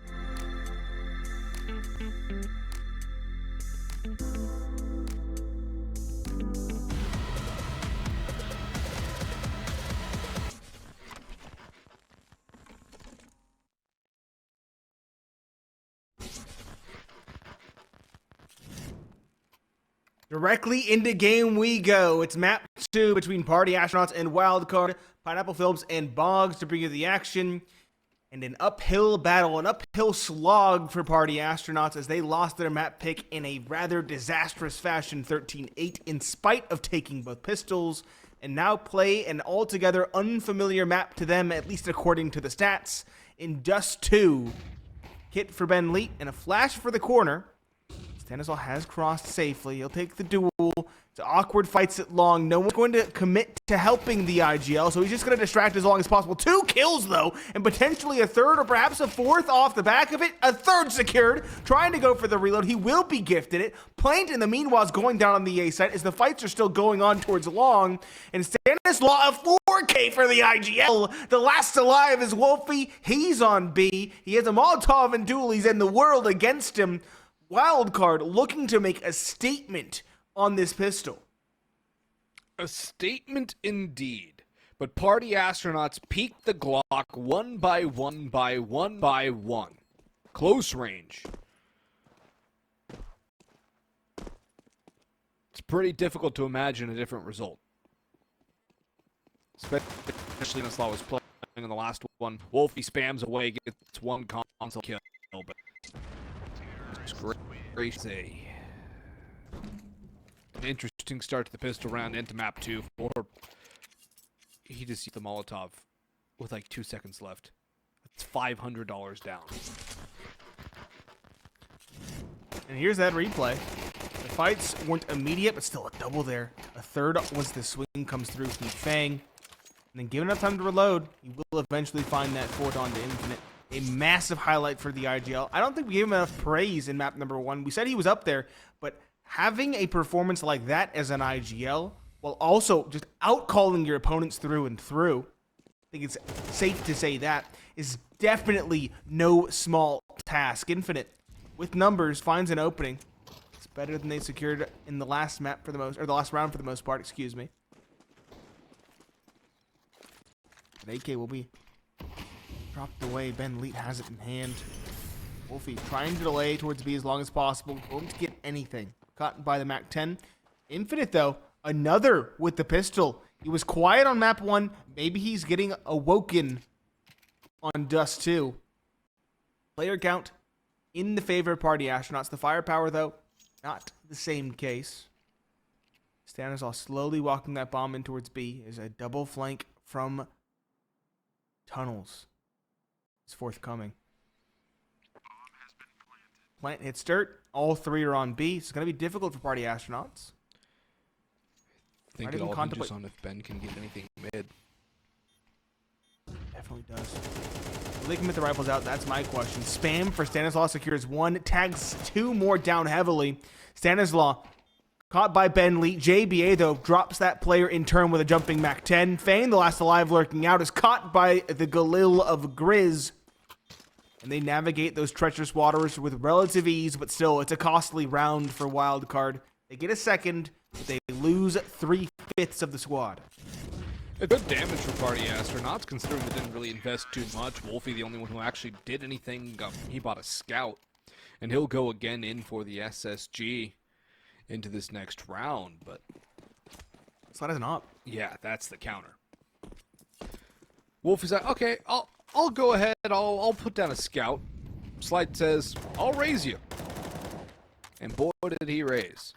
Directly into game we go. It's map 2 between Party Astronauts and Wildcard. Pineapple Phillips and Boggs to bring you the action. And an uphill battle, an uphill slog for Party Astronauts as they lost their map pick in a rather disastrous fashion, 13-8, in spite of taking both pistols, and now play an altogether unfamiliar map to them, at least according to the stats, in Dust2. Hit for Ben Leet and a flash for the corner. Stanislaw has crossed safely. He'll take the duel. It's awkward fights it long. No one's going to commit to helping the IGL, so he's just going to distract as long as possible. 2 kills, though, and potentially a third or perhaps a fourth off the back of it. A third secured. Trying to go for the reload. He will be gifted it. Plant, in the meanwhile, is going down on the A site as the fights are still going on towards long. And Stanislaw, a 4K for the IGL. The last alive is Wolfie. He's on B. He has a Molotov and dualies and the world against him. Wildcard looking to make a statement on this pistol. A statement indeed. But Party Astronauts peaked the Glock 1 by 1 by 1 by 1. Close range. It's pretty difficult to imagine a different result. Especially when Slaw was playing in the last one. Wolfie spams away, gets 1 console kill, but it's great. An interesting start to the pistol round into map 2. He just used the Molotov with like 2 seconds left. That's $500 down. And here's that replay. The fights weren't immediate, but still a double there. A third once the swing comes through from Fang. And then given enough time to reload, he will eventually find that fourth onto Infinite. A massive highlight for the IGL. I don't think we gave him enough praise in map number 1. We said he was up there, but having a performance like that as an IGL, while also just outcalling your opponents through and through, I think it's safe to say that, is definitely no small task. Infinite, with numbers, finds an opening. It's better than they secured in the last map for the most, or the last round for the most part, excuse me. But AK will be dropped away. Ben Leet has it in hand. Wolfie trying to delay towards B as long as possible. Won't get anything. Caught by the Mac 10. Infinite, though, another with the pistol. He was quiet on map 1. Maybe he's getting awoken on Dust 2. Player count in the favor of Party Astronauts. The firepower, though, not the same case. Stanislaw slowly walking that bomb in towards B. Is a double flank from tunnels. It's forthcoming. Plant hits dirt. All 3 are on B. It's going to be difficult for Party Astronauts. think Might it even all contemplate. hinges on if Ben can get anything mid. Definitely does. Will they commit the rifles out? That's my question. Spam for Stanislaw secures one, tags two more down heavily. Stanislaw caught by Ben Lee. JBA, though, drops that player in turn with a jumping Mac 10. Fang, the last alive lurking out, is caught by the Galil of Grizz. And they navigate those treacherous waters with relative ease, but still, it's a costly round for Wildcard. They get a second, but they lose 3/5 of the squad. A good damage for Party Astronauts, considering they didn't really invest too much. Wolfie, the only one who actually did anything, he bought a scout. And he'll go again in for the SSG into this next round, but... Slide is an op. Yeah, that's the counter. Wolfie's like, okay, I'll go ahead, I'll put down a scout. Slide says, I'll raise you. And boy, did he raise.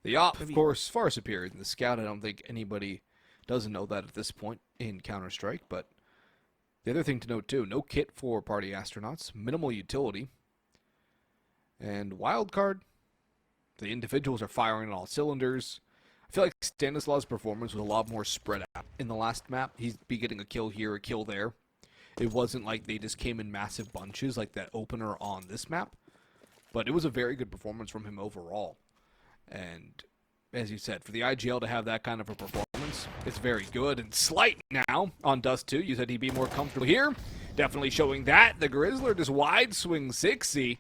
The op, of course, far superior than the scout. I don't think anybody doesn't know that at this point in Counter-Strike, but the other thing to note too, no kit for Party Astronauts, minimal utility, and Wildcard, the individuals are firing on all cylinders. I feel like Stanislaw's performance was a lot more spread out in the last map. He'd be getting a kill here, a kill there. It wasn't like they just came in massive bunches like that opener on this map, but it was a very good performance from him overall. And as you said, for the IGL to have that kind of a performance, it's very good. And Slight now on Dust2, you said he'd be more comfortable here. Definitely showing that. The Grizzler just wide swing 60.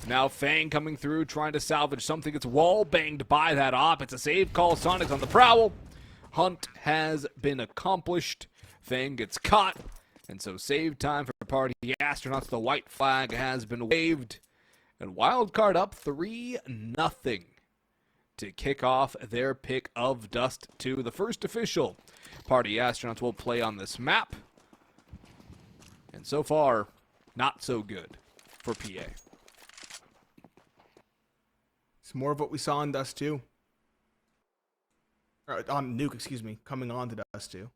Now Fang coming through, trying to salvage something. It's wall banged by that op. It's a save call. Sonic's on the prowl. Hunt has been accomplished. Fang gets caught. And so save time for Party Astronauts. The white flag has been waved. And Wildcard up 3-0. To kick off their pick of Dust2, the first official Party Astronauts will play on this map. And so far, not so good for PA. It's more of what we saw on Dust2. Or on Nuke, excuse me, coming on to Dust2.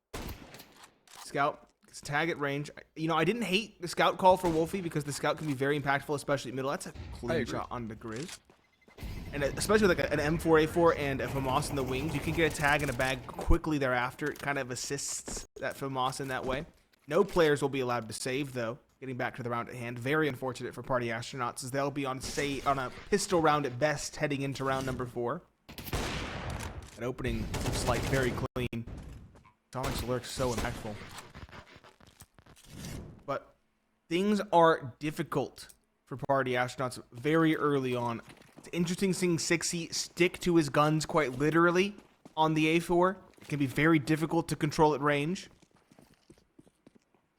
Scout gets tag at range. You know, I didn't hate the scout call for Wolfie because the scout can be very impactful, especially at middle. That's a clean shot on the Grizz. And especially with like an M4A4 and a FAMAS in the wings, you can get a tag and a bag quickly thereafter. It kind of assists that FAMAS in that way. No players will be allowed to save, though. Getting back to the round at hand, very unfortunate for Party Astronauts, as they'll be on a pistol round at best heading into round number 4. An opening Slight very clean. Sonic's lurk so impactful. But things are difficult for Party Astronauts very early on. It's interesting seeing Sixy stick to his guns quite literally on the A4. It can be very difficult to control at range.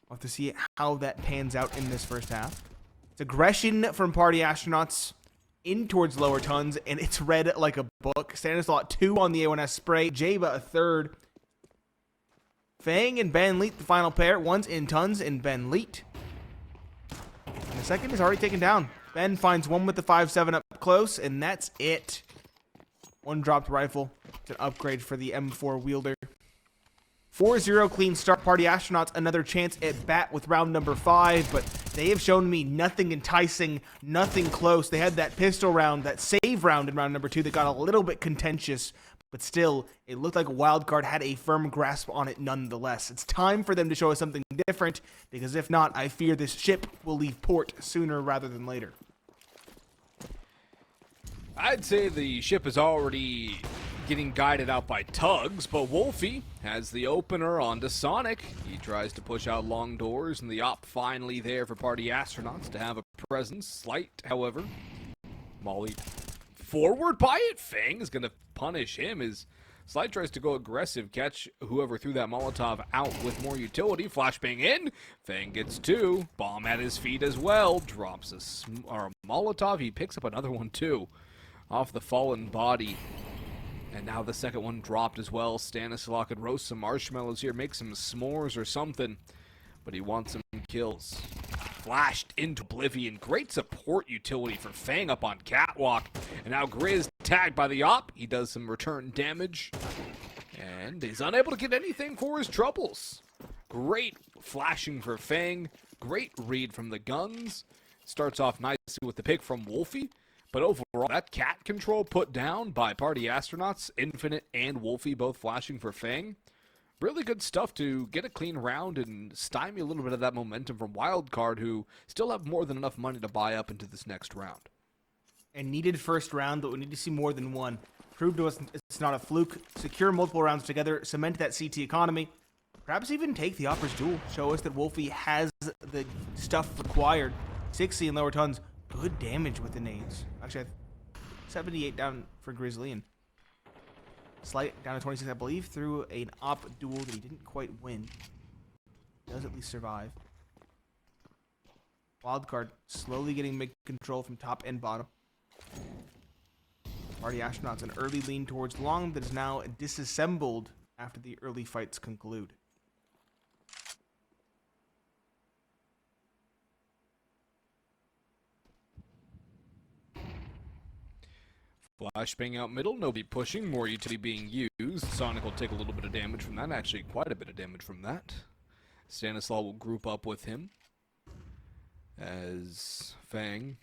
We'll have to see how that pans out in this first half. It's aggression from Party Astronauts in towards lower tons, and it's read like a book. Stanislaw 2 on the A1S spray. Jaba a third. Fang and Ben Leet, the final pair. One's in tons and Ben Leet. And the second is already taken down. Ben finds one with the 5.7 up close, and that's it. One dropped rifle. It's an upgrade for the M4 wielder. 4-0 clean start. Party Astronauts another chance at bat with round number 5, but they have shown me nothing enticing, nothing close. They had that pistol round, that save round in round number 2 that got a little bit contentious, but still, it looked like Wildcard had a firm grasp on it nonetheless. It's time for them to show us something different, because if not, I fear this ship will leave port sooner rather than later. I'd say the ship is already getting guided out by tugs, but Wolfie has the opener onto Sonic. He tries to push out long doors, and the op finally there for Party Astronauts to have a presence. Slight, however, Molly forward by it. Fang is going to punish him as Slight tries to go aggressive, catch whoever threw that Molotov out with more utility. Flashbang in. Fang gets 2. Bomb at his feet as well. Drops a Molotov. He picks up another one too off the fallen body. And now the second one dropped as well. Stanislaw could roast some marshmallows here, make some s'mores or something. But he wants some kills. Flashed into oblivion. Great support utility for Fang up on Catwalk. And now Grizz tagged by the op. He does some return damage. And he's unable to get anything for his troubles. Great flashing for Fang. Great read from the guns. Starts off nicely with the pick from Wolfie. But overall, that cat control put down by Party Astronauts, Infinite and Wolfie both flashing for Fang. Really good stuff to get a clean round and stymie a little bit of that momentum from Wildcard, who still have more than enough money to buy up into this next round. And needed first round, but we need to see more than one. Prove to us it's not a fluke. Secure multiple rounds together, cement that CT economy. Perhaps even take the Opera's duel. Show us that Wolfie has the stuff required. 60 in lower tons. Good damage with the nades. Actually, 78 down for Grizzly and slight down to 26, I believe, through an op duel that he didn't quite win. Does at least survive. Wildcard slowly getting mid-control from top and bottom. Party Astronauts an early lean towards long that is now disassembled after the early fights conclude. Flashbang out middle, nobody pushing, more utility being used. Sonic will take a little bit of damage from that, actually quite a bit of damage from that. Stanislaw will group up with him as Fang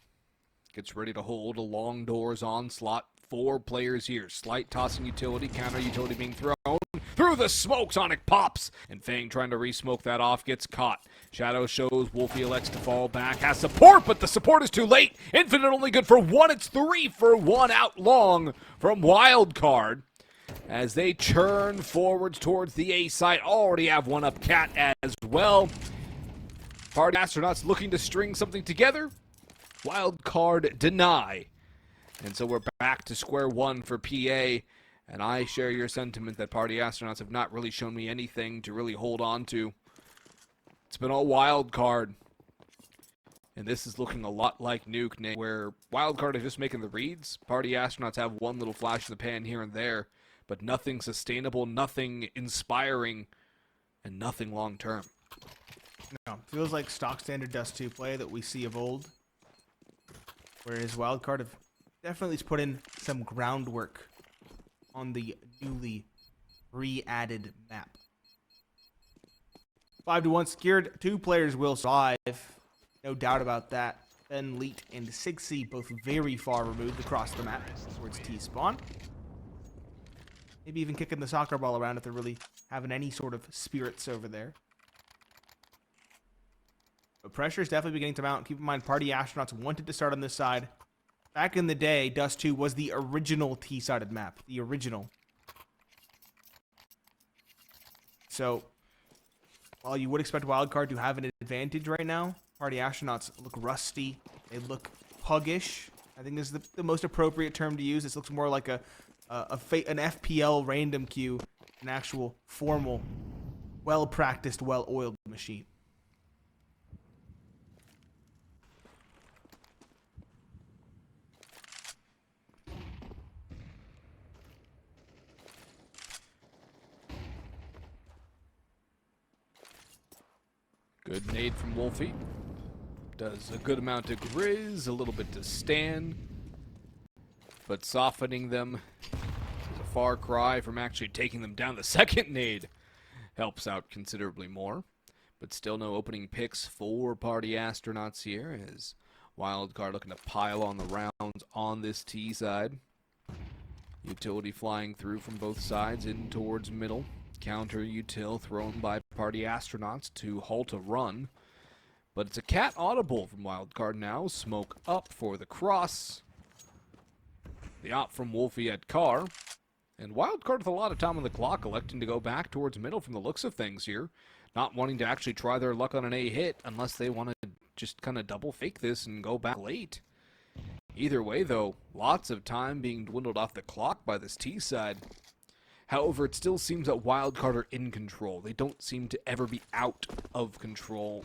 gets ready to hold a long doors onslaught. 4 players here. Slight tossing utility, counter utility being thrown. Through the smoke, Sonic pops! And Fang trying to re-smoke that off, gets caught. Shadow shows, Wolfie elects to fall back. Has support, but the support is too late. Infinite only good for 1. It's 3 for 1 out long from Wildcard. As they churn forwards towards the A site. Already have one up Cat as well. Party Astronauts looking to string something together. Wildcard deny. And so we're back to square one for PA, and I share your sentiment that Party Astronauts have not really shown me anything to really hold on to. It's been all Wildcard. And this is looking a lot like Nuke, Nate, where Wildcard is just making the reads. Party Astronauts have one little flash in the pan here and there, but nothing sustainable, nothing inspiring, and nothing long-term. No, feels like stock standard Dust2 play that we see of old. Whereas Wildcard have definitely put in some groundwork on the newly re-added map. 5-1 secured. 2 players will survive. No doubt about that. Ben, Leet, and Sigsy both very far removed across the map towards T-spawn. Maybe even kicking the soccer ball around if they're really having any sort of spirits over there. But pressure is definitely beginning to mount. Keep in mind, Party Astronauts wanted to start on this side. Back in the day, Dust2 was the original T-sided map. The original. So, while you would expect Wildcard to have an advantage right now, Party Astronauts look rusty. They look puggish. I think this is the most appropriate term to use. This looks more like an FPL random queue, an actual formal, well-practiced, well-oiled machine. Good nade from Wolfie. Does a good amount to Grizz, a little bit to Stan. But softening them is a far cry from actually taking them down. The second nade helps out considerably more. But still no opening picks for Party Astronauts here, as Wildcard looking to pile on the rounds on this T side. Utility flying through from both sides in towards middle. Counter util thrown by Party Astronauts to halt a run. But it's a cat audible from Wildcard now. Smoke up for the cross. The op from Wolfie at car. And Wildcard with a lot of time on the clock, electing to go back towards middle from the looks of things here. Not wanting to actually try their luck on an A hit unless they want to just kind of double fake this and go back late. Either way, though, lots of time being dwindled off the clock by this T side. However, it still seems that Wildcard are in control. They don't seem to ever be out of control,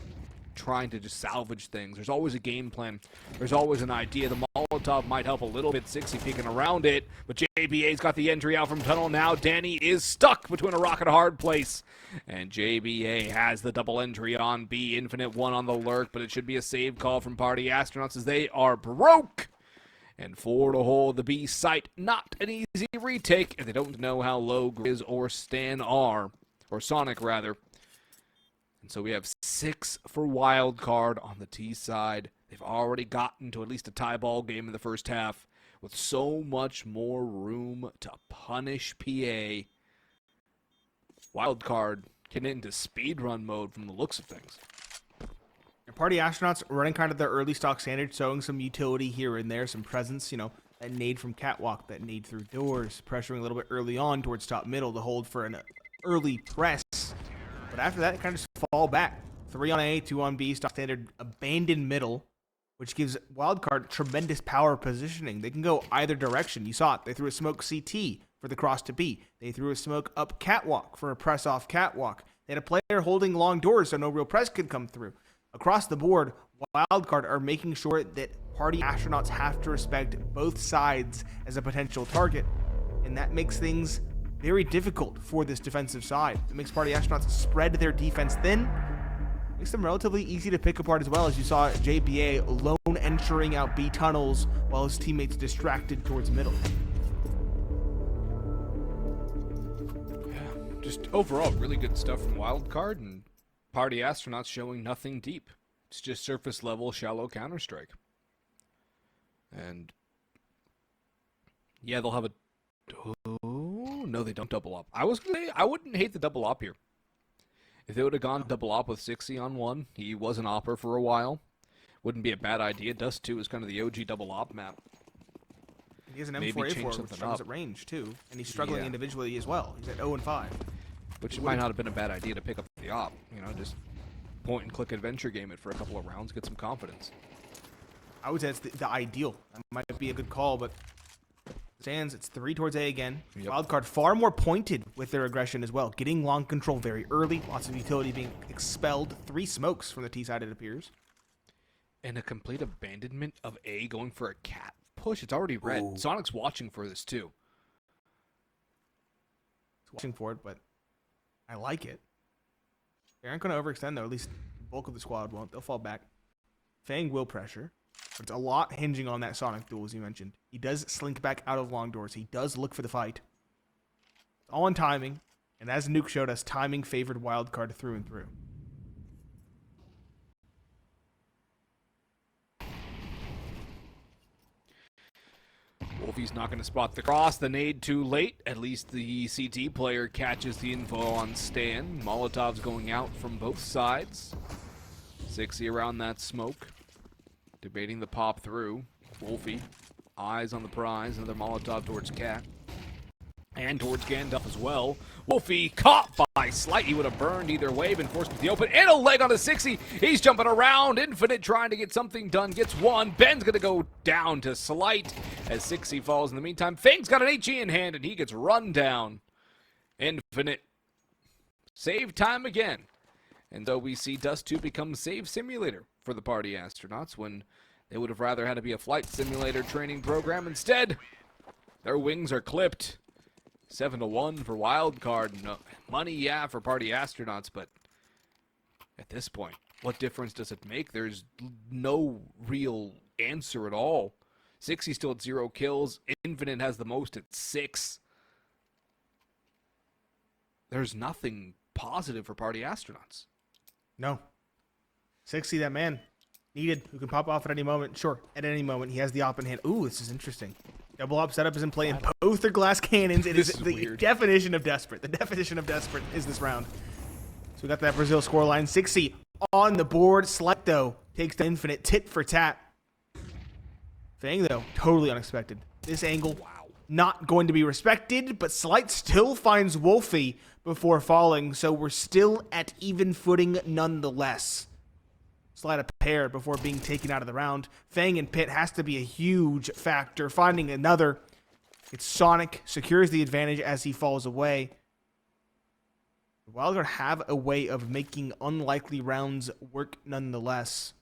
trying to just salvage things. There's always a game plan. There's always an idea. The Molotov might help a little bit. 60 peeking around it, but JBA's got the entry out from tunnel now. Danny is stuck between a rock and a hard place. And JBA has the double entry on B. Infinite one on the lurk, but it should be a save call from Party Astronauts as they are broke. And 4 to hold the B site. Not an easy retake if they don't know how low Grizz or Stan are. Or Sonic, rather. And so we have 6 for Wildcard on the T side. They've already gotten to at least a tie ball game in the first half with so much more room to punish PA. Wildcard getting into speedrun mode from the looks of things. Party Astronauts running kind of their early stock standard, showing some utility here and there, some presence, you know, that nade from Catwalk, that nade through doors, pressuring a little bit early on towards top middle to hold for an early press. But after that, it kind of just fall back. 3 on A, 2 on B, stock standard, abandoned middle, which gives Wildcard tremendous power positioning. They can go either direction. You saw it. They threw a smoke CT for the cross to B. They threw a smoke up Catwalk for a press off Catwalk. They had a player holding long doors so no real press could come through. Across the board, Wildcard are making sure that Party Astronauts have to respect both sides as a potential target. And that makes things very difficult for this defensive side. It makes Party Astronauts spread their defense thin. Makes them relatively easy to pick apart as well, as you saw JBA alone entering out B tunnels while his teammates distracted towards middle. Yeah, just overall really good stuff from Wildcard, and Party Astronauts showing nothing deep. It's just surface level, shallow Counter-Strike. And yeah, they'll have a... Oh, no, they don't double up. I was going to say, I wouldn't hate the double op here. If they would have gone double op with 60 on 1, he was an opper for a while. Wouldn't be a bad idea. Dust2 is kind of the OG double op map. He has an M4A4, which struggles at range, too. And he's struggling individually as well. He's at 0 and 5. Which might not have been a bad idea to pick up the op. You know, just point and click adventure game it for a couple of rounds, get some confidence. I would say it's the ideal. That might be a good call, but stands, it's 3 towards A again. Yep. Wildcard far more pointed with their aggression as well. Getting long control very early. Lots of utility being expelled. 3 smokes from the T side, it appears. And a complete abandonment of A going for a cat push. It's already red. Ooh. Sonic's watching for this too. He's watching for it, but I like it. They aren't going to overextend, though. At least the bulk of the squad won't. They'll fall back. Fang will pressure. But it's a lot hinging on that Sonic duel, as you mentioned. He does slink back out of long doors. He does look for the fight. It's all on timing. And as Nuke showed us, timing favored Wildcard through and through. Wolfie's not going to spot the cross. The nade too late. At least the CT player catches the info on Stan. Molotov's going out from both sides. 60 around that smoke. Debating the pop through. Wolfie, eyes on the prize. Another Molotov towards Cat. And towards Gandalf as well. Wolfie caught by Slight. He would have burned either way, been forced to the open. And a leg on a 60. He's jumping around. Infinite trying to get something done. Gets one. Ben's going to go down to Slight as 60 falls in the meantime. Fang's got an HE in hand and he gets run down. Infinite. Save time again. And so we see Dust2 become save simulator for the Party Astronauts when they would have rather had to be a flight simulator training program. Instead, their wings are clipped. 7-1 for Wildcard. No, money, yeah, for Party Astronauts, but at this point, what difference does it make? There's no real answer at all. 60 still at 0 kills. Infinite has the most at 6. There's nothing positive for Party Astronauts. No. 60, that man. Needed. Who can pop off at any moment. Sure, at any moment. He has the op in hand. Ooh, this is interesting. Double op setup is in play, and both are glass cannons. It is the weird. definition of desperate. The definition of desperate is this round. So we got that Brazil scoreline. 60 on the board. Select, though, takes the Infinite tit for tat. Fang, though, totally unexpected. This angle, not going to be respected, but Slight still finds Wolfie before falling, so we're still at even footing nonetheless. Slide a pair before being taken out of the round. Fang and Pit has to be a huge factor. Finding another. It's Sonic. Secures the advantage as he falls away. Wildcard have a way of making unlikely rounds work nonetheless.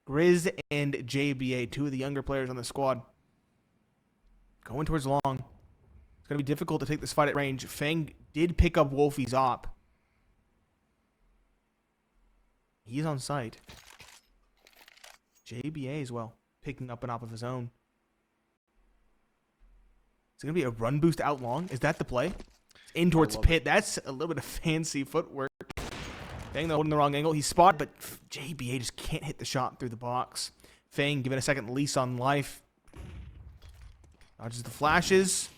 Grizz and JBA, 2 of the younger players on the squad. Going towards long. It's going to be difficult to take this fight at range. Fang did pick up Wolfie's op. He's on site. JBA as well, picking up an op of his own. Is it going to be a run boost out long? Is that the play? In towards Pit. That's a little bit of fancy footwork. Fang holding the wrong angle. He's spotted, but JBA just can't hit the shot through the box. Fang giving a second lease on life. Dodges the flashes.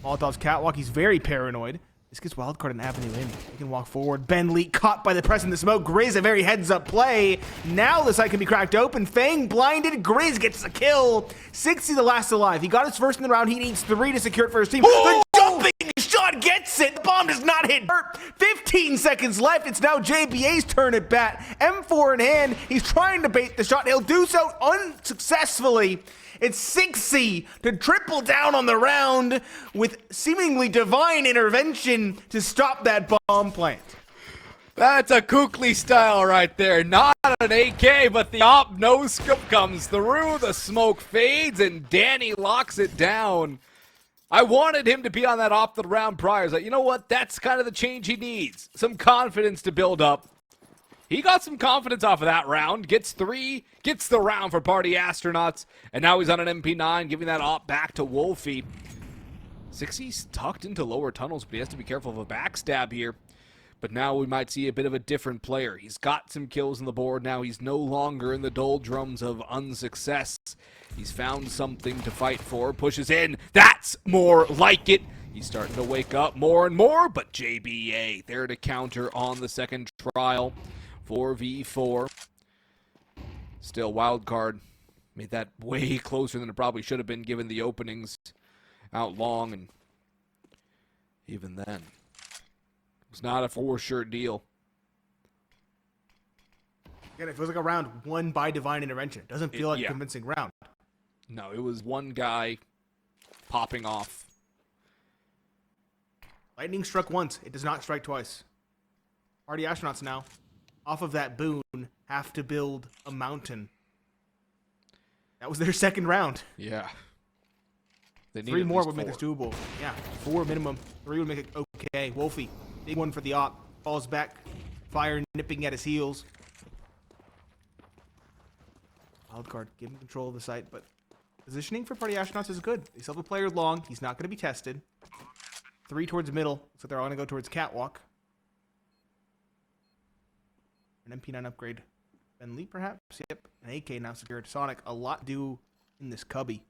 Molotov's catwalk. He's very paranoid. This gives Wildcard an avenue in. He can walk forward. Ben Lee caught by the press in the smoke. Grizz, a very heads-up play. Now the site can be cracked open. Fang blinded. Grizz gets the kill. 60 the last alive. He got his first in the round. He needs 3 to secure it for his team. The jumping shot gets it. The bomb does not hit. 15 seconds left. It's now JBA's turn at bat. M4 in hand. He's trying to bait the shot. He'll do so unsuccessfully. It's 6C to triple down on the round with seemingly divine intervention to stop that bomb plant. That's a Kukli style right there. Not an AK, but the op no scope comes through. The smoke fades, and Danny locks it down. I wanted him to be on that op the round prior. I was like, you know what? That's kind of the change he needs. Some confidence to build up. He got some confidence off of that round. Gets 3, gets the round for Party Astronauts, and now he's on an MP9, giving that op back to Wolfie. 6C's tucked into lower tunnels, but he has to be careful of a backstab here. But now we might see a bit of a different player. He's got some kills on the board now. He's no longer in the doldrums of unsuccess. He's found something to fight for, pushes in. That's more like it. He's starting to wake up more and more, but JBA there to counter on the second trial. 4v4. Still, Wildcard made that way closer than it probably should have been given the openings out long, and even then, it was not a for sure deal. Again, it feels like a round won by divine intervention. It doesn't feel like a convincing round. No, it was one guy popping off. Lightning struck once. It does not strike twice. Party Astronauts now, off of that boon, have to build a mountain. That was their second round. Yeah. They 3 more would make this doable. Yeah, 4 minimum. 3 would make it okay. Wolfie, big one for the op. Falls back. Fire nipping at his heels. Wildcard giving control of the site, but positioning for Party Astronauts is good. They still have a player long. He's not going to be tested. 3 towards the middle, so they're all going to go towards catwalk. An MP9 upgrade. Ben Lee, perhaps? Yep. An AK now secured. Sonic, a lot due in this cubby.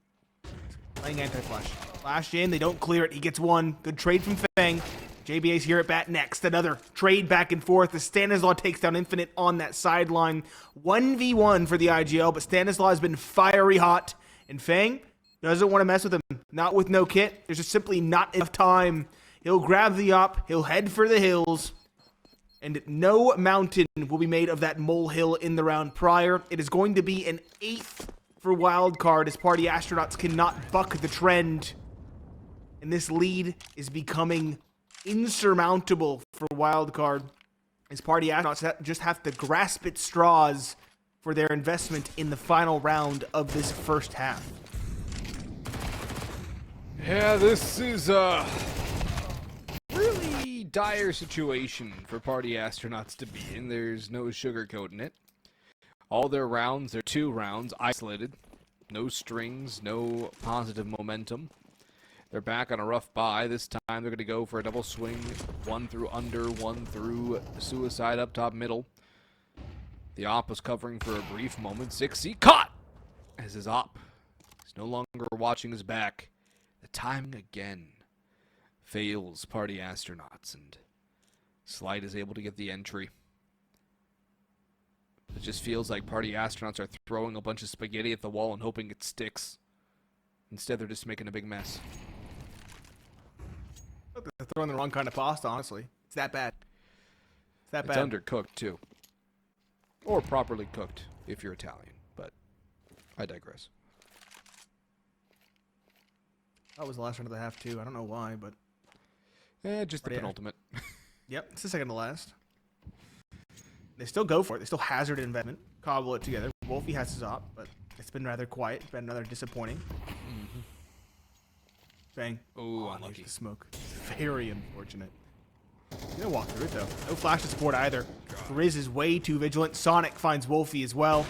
Playing anti-flash. Flash in, they don't clear it. He gets 1. Good trade from Fang. JBA's here at bat next. Another trade back and forth. The Stanislaw takes down Infinite on that sideline. 1v1 for the IGL, but Stanislaw has been fiery hot. And Fang doesn't want to mess with him. Not with no kit. There's just simply not enough time. He'll grab the op. He'll head for the hills. And no mountain will be made of that molehill in the round prior. It is going to be an 8th for Wildcard as Party Astronauts cannot buck the trend. And this lead is becoming insurmountable for Wildcard as Party Astronauts just have to grasp at straws for their investment in the final round of this first half. Yeah, this is really dire situation for Party Astronauts to be in. There's no sugarcoating it. All their rounds, they're 2 rounds, isolated. No strings, no positive momentum. They're back on a rough bye. This time they're going to go for a double swing. 1 through under, 1 through suicide up top middle. The op was covering for a brief moment. 6C caught as his op is no longer watching his back. The timing again fails Party Astronauts, and Slight is able to get the entry. It just feels like Party Astronauts are throwing a bunch of spaghetti at the wall and hoping it sticks. Instead, they're just making a big mess. They're throwing the wrong kind of pasta, honestly. It's that bad. It's that bad. It's undercooked, too. Or properly cooked, if you're Italian. But I digress. That was the last round of the half, too. I don't know why, but... Just the penultimate. Yep, it's the second to last. They still go for it. They still hazard investment. Cobble it together. Wolfie has his op, but it's been rather quiet. It's been rather disappointing. Mm-hmm. Bang. Ooh, unlucky. The smoke. Very unfortunate. He's gonna walk through it, though. No flash to support either. Grizz is way too vigilant. Sonic finds Wolfie as well.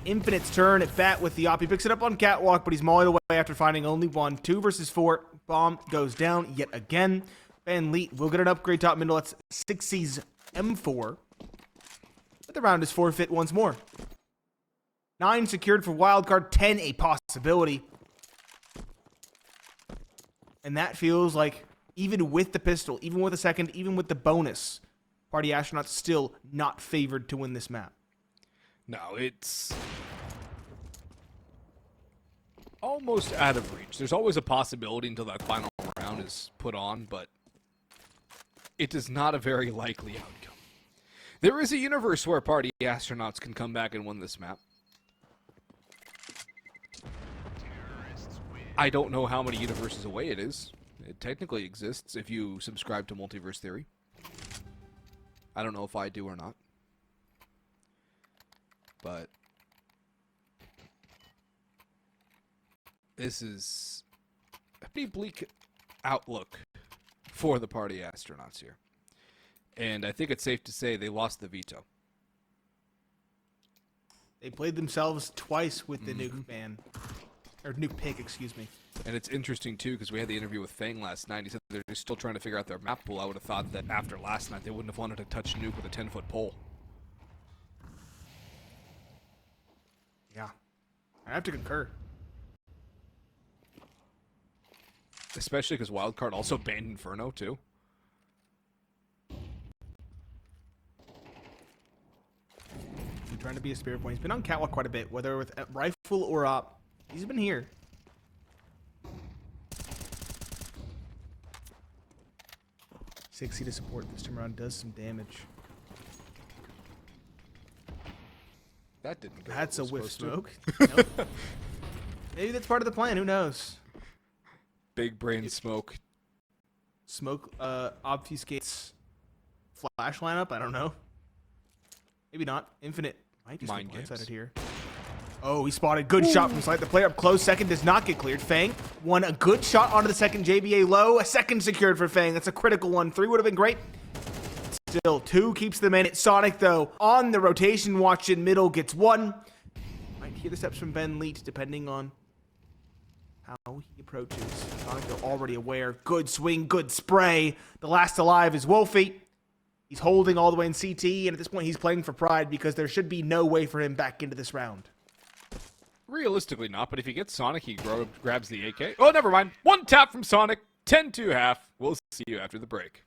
Infinite's turn at bat with the op. He picks it up on catwalk, but he's mauling away after finding only 1. 2 versus 4. Bomb goes down yet again. Ben Leet will get an upgrade top middle. That's 6C's M4. But the round is forfeit once more. 9 secured for Wildcard, 10 a possibility. And that feels like, even with the pistol, even with a second, even with the bonus, Party Astronauts still not favored to win this map. No, it's almost out of reach. There's always a possibility until that final round is put on, but it is not a very likely outcome. There is a universe where Party Astronauts can come back and win this map. I don't know how many universes away it is. It technically exists if you subscribe to multiverse theory. I don't know if I do or not. But this is a pretty bleak outlook for the Party Astronauts here. And I think it's safe to say they lost the veto. They played themselves twice with the nuke ban. Or nuke pick, excuse me. And it's interesting, too, because we had the interview with Fang last night. He said they're still trying to figure out their map pool. I would have thought that after last night, they wouldn't have wanted to touch nuke with a 10-foot pole. Yeah. I have to concur. Especially because Wildcard also banned Inferno, too. He's trying to be a spirit point. He's been on Catwalk quite a bit, whether with a rifle or op. He's been here. Sixty to support this time around does some damage. That didn't go. That's a where it whiff was supposed smoke. Nope. Maybe that's part of the plan. Who knows? Big brain smoke. Smoke obfuscates flash lineup. I don't know. Maybe not. Infinite might just Mind get games. blindsided here. Oh, he spotted. Good shot from Slight. The player up close. Second does not get cleared. Fang won a good shot onto the second. JBA low. A second secured for Fang. That's a critical one. 3 would have been great. Still, 2 keeps them in it. Sonic, though, on the rotation watch in middle, gets 1. Might hear the steps from Ben Leet, depending on how he approaches. Sonic, though, already aware. Good swing, good spray. The last alive is Wolfie. He's holding all the way in CT, and at this point, he's playing for pride because there should be no way for him back into this round. Realistically not, but if he gets Sonic, he grabs the AK. Oh, never mind. 1 tap from Sonic. 10-2 half. We'll see you after the break.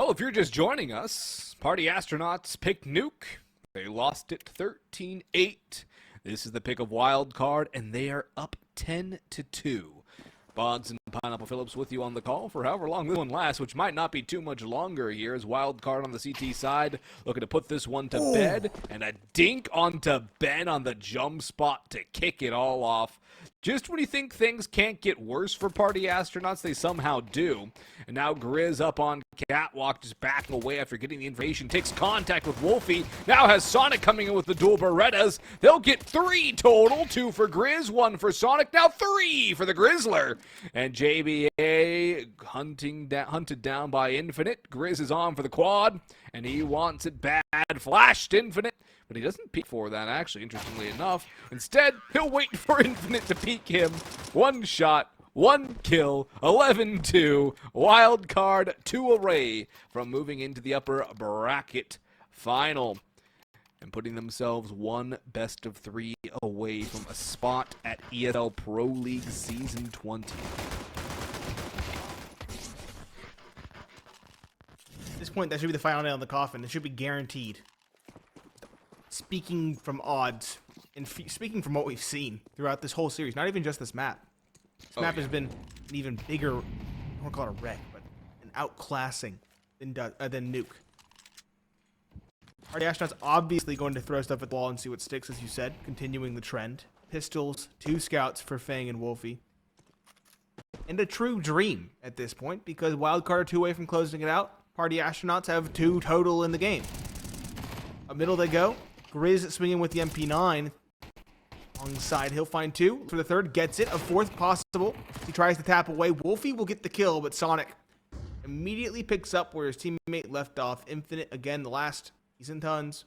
Well, if you're just joining us, Party Astronauts picked Nuke. They lost it 13-8. This is the pick of Wildcard, and they are up 10-2. Bonds and Pineapple Phillips with you on the call for however long this one lasts, which might not be too much longer here, as Wildcard on the CT side looking to put this one to bed, and a dink onto Ben on the jump spot to kick it all off. Just when you think things can't get worse for Party Astronauts, they somehow do. And now Grizz up on Catwalk, just backing away after getting the information. Takes contact with Wolfie. Now has Sonic coming in with the dual Berettas. They'll get 3 total. 2 for Grizz, 1 for Sonic. Now 3 for the Grizzler. And JBA hunted down by Infinite. Grizz is on for the quad, and he wants it bad. Flashed Infinite. But he doesn't peek for that, actually, interestingly enough. Instead, he'll wait for Infinite to peek him. 1 shot, 1 kill, 11-2. Wildcard to Array from moving into the upper bracket final. And putting themselves 1 best of 3 away from a spot at ESL Pro League Season 20. At this point, that should be the final nail in the coffin. It should be guaranteed. Speaking from odds, and speaking from what we've seen throughout this whole series, not even just this map. This map has been an even bigger, I don't want to call it a wreck, but an outclassing than Nuke. Party Astronauts obviously going to throw stuff at the wall and see what sticks, as you said, continuing the trend. Pistols, 2 scouts for Fang and Wolfie. And a true dream at this point, because Wildcard are 2 away from closing it out. Party Astronauts have 2 total in the game. Up middle they go. Grizz swinging with the MP9. Alongside, he'll find 2 for the 3rd. Gets it. A 4th possible. He tries to tap away. Wolfie will get the kill, but Sonic immediately picks up where his teammate left off. Infinite, again, the last. He's in tons.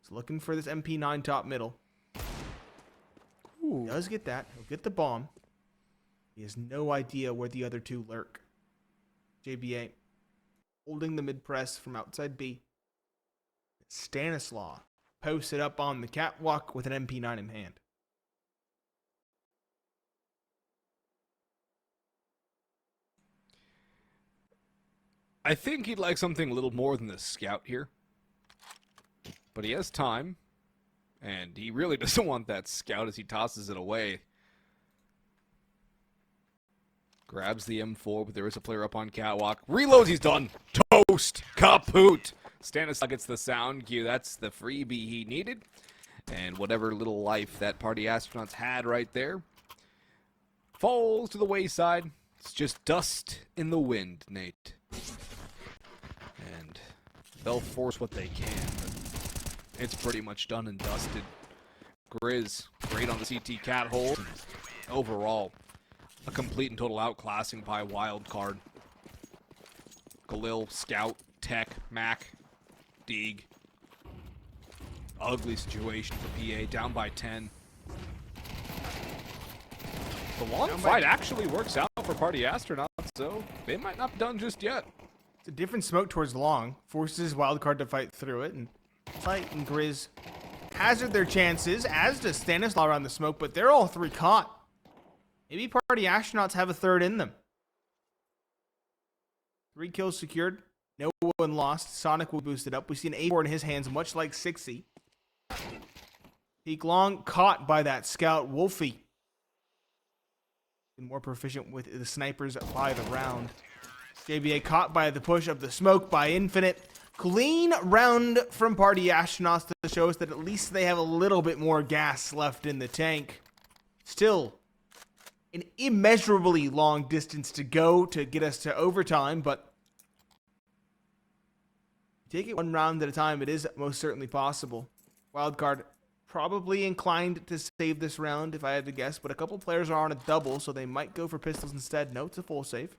He's looking for this MP9 top middle. He does get that. He'll get the bomb. He has no idea where the other 2 lurk. JBA holding the mid press from outside B. Stanislaw posted up on the catwalk with an MP9 in hand. I think he'd like something a little more than the scout here. But he has time. And he really doesn't want that scout as he tosses it away. Grabs the M4, but there is a player up on catwalk. Reloads, he's done. Toast. Kaput. Stanislaw gets the sound cue. That's the freebie he needed. And whatever little life that Party Astronauts had right there falls to the wayside. It's just dust in the wind, Nate. And they'll force what they can, but it's pretty much done and dusted. Grizz, great on the CT cat hole. Overall, a complete and total outclassing by Wildcard. Khalil, Scout, Tech, Mac, Deeg. Ugly situation for PA, down by 10. The long fight actually works out for Party Astronauts, so they might not be done just yet. It's a different smoke towards long. Forces Wildcard to fight through it, and Fight and Grizz hazard their chances, as does Stanislaw around the smoke, but they're all 3 caught. Maybe Party Astronauts have a 3rd in them. 3 kills secured. No one lost. Sonic will boost it up. We see an A4 in his hands, much like 60. Peak long, caught by that scout. Wolfie. More proficient with the snipers by the round. JBA caught by the push of the smoke by Infinite. Clean round from Party Astronauts to show us that at least they have a little bit more gas left in the tank. Still, an immeasurably long distance to go to get us to overtime, but take it 1 round at a time. It is most certainly possible. Wildcard probably inclined to save this round, if I had to guess, but a couple players are on a double, so they might go for pistols instead. No, it's a full save.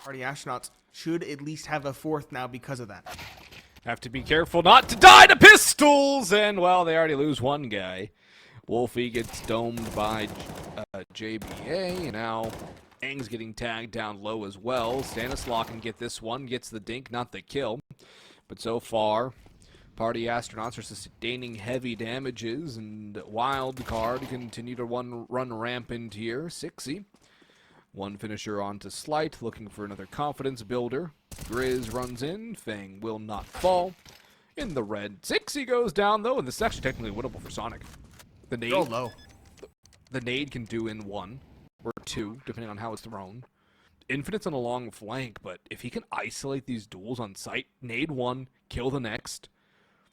Party Astronauts should at least have a 4th now because of that. Have to be careful not to die to pistols, and, well, they already lose 1 guy. Wolfie gets domed by JBA. Now, Ang's getting tagged down low as well. Stanislaw can get this one, gets the dink, not the kill. But so far, Party Astronauts are sustaining heavy damages, and Wildcard continue to run rampant here. 60 One finisher onto Slight, looking for another confidence builder. Grizz runs in. Fang will not fall. In the red. 6, goes down, though, and this is actually technically winnable for Sonic. The nade, low. The nade can do in 1 or 2, depending on how it's thrown. Infinite's on a long flank, but if he can isolate these duels on site, nade 1, kill the next,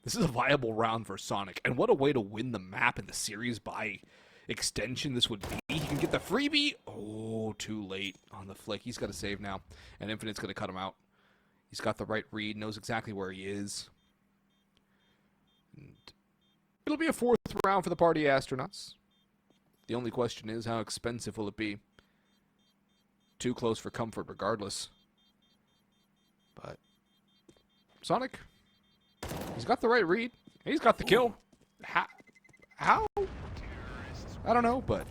this is a viable round for Sonic. And what a way to win the map in the series by extension this would be. He can get the freebie. Oh, too late on the flick. He's got to save now, and Infinite's going to cut him out. He's got the right read, knows exactly where he is. And it'll be a 4th round for the Party Astronauts. The only question is, how expensive will it be? Too close for comfort regardless. But Sonic, he's got the right read. He's got the kill. How? I don't know, but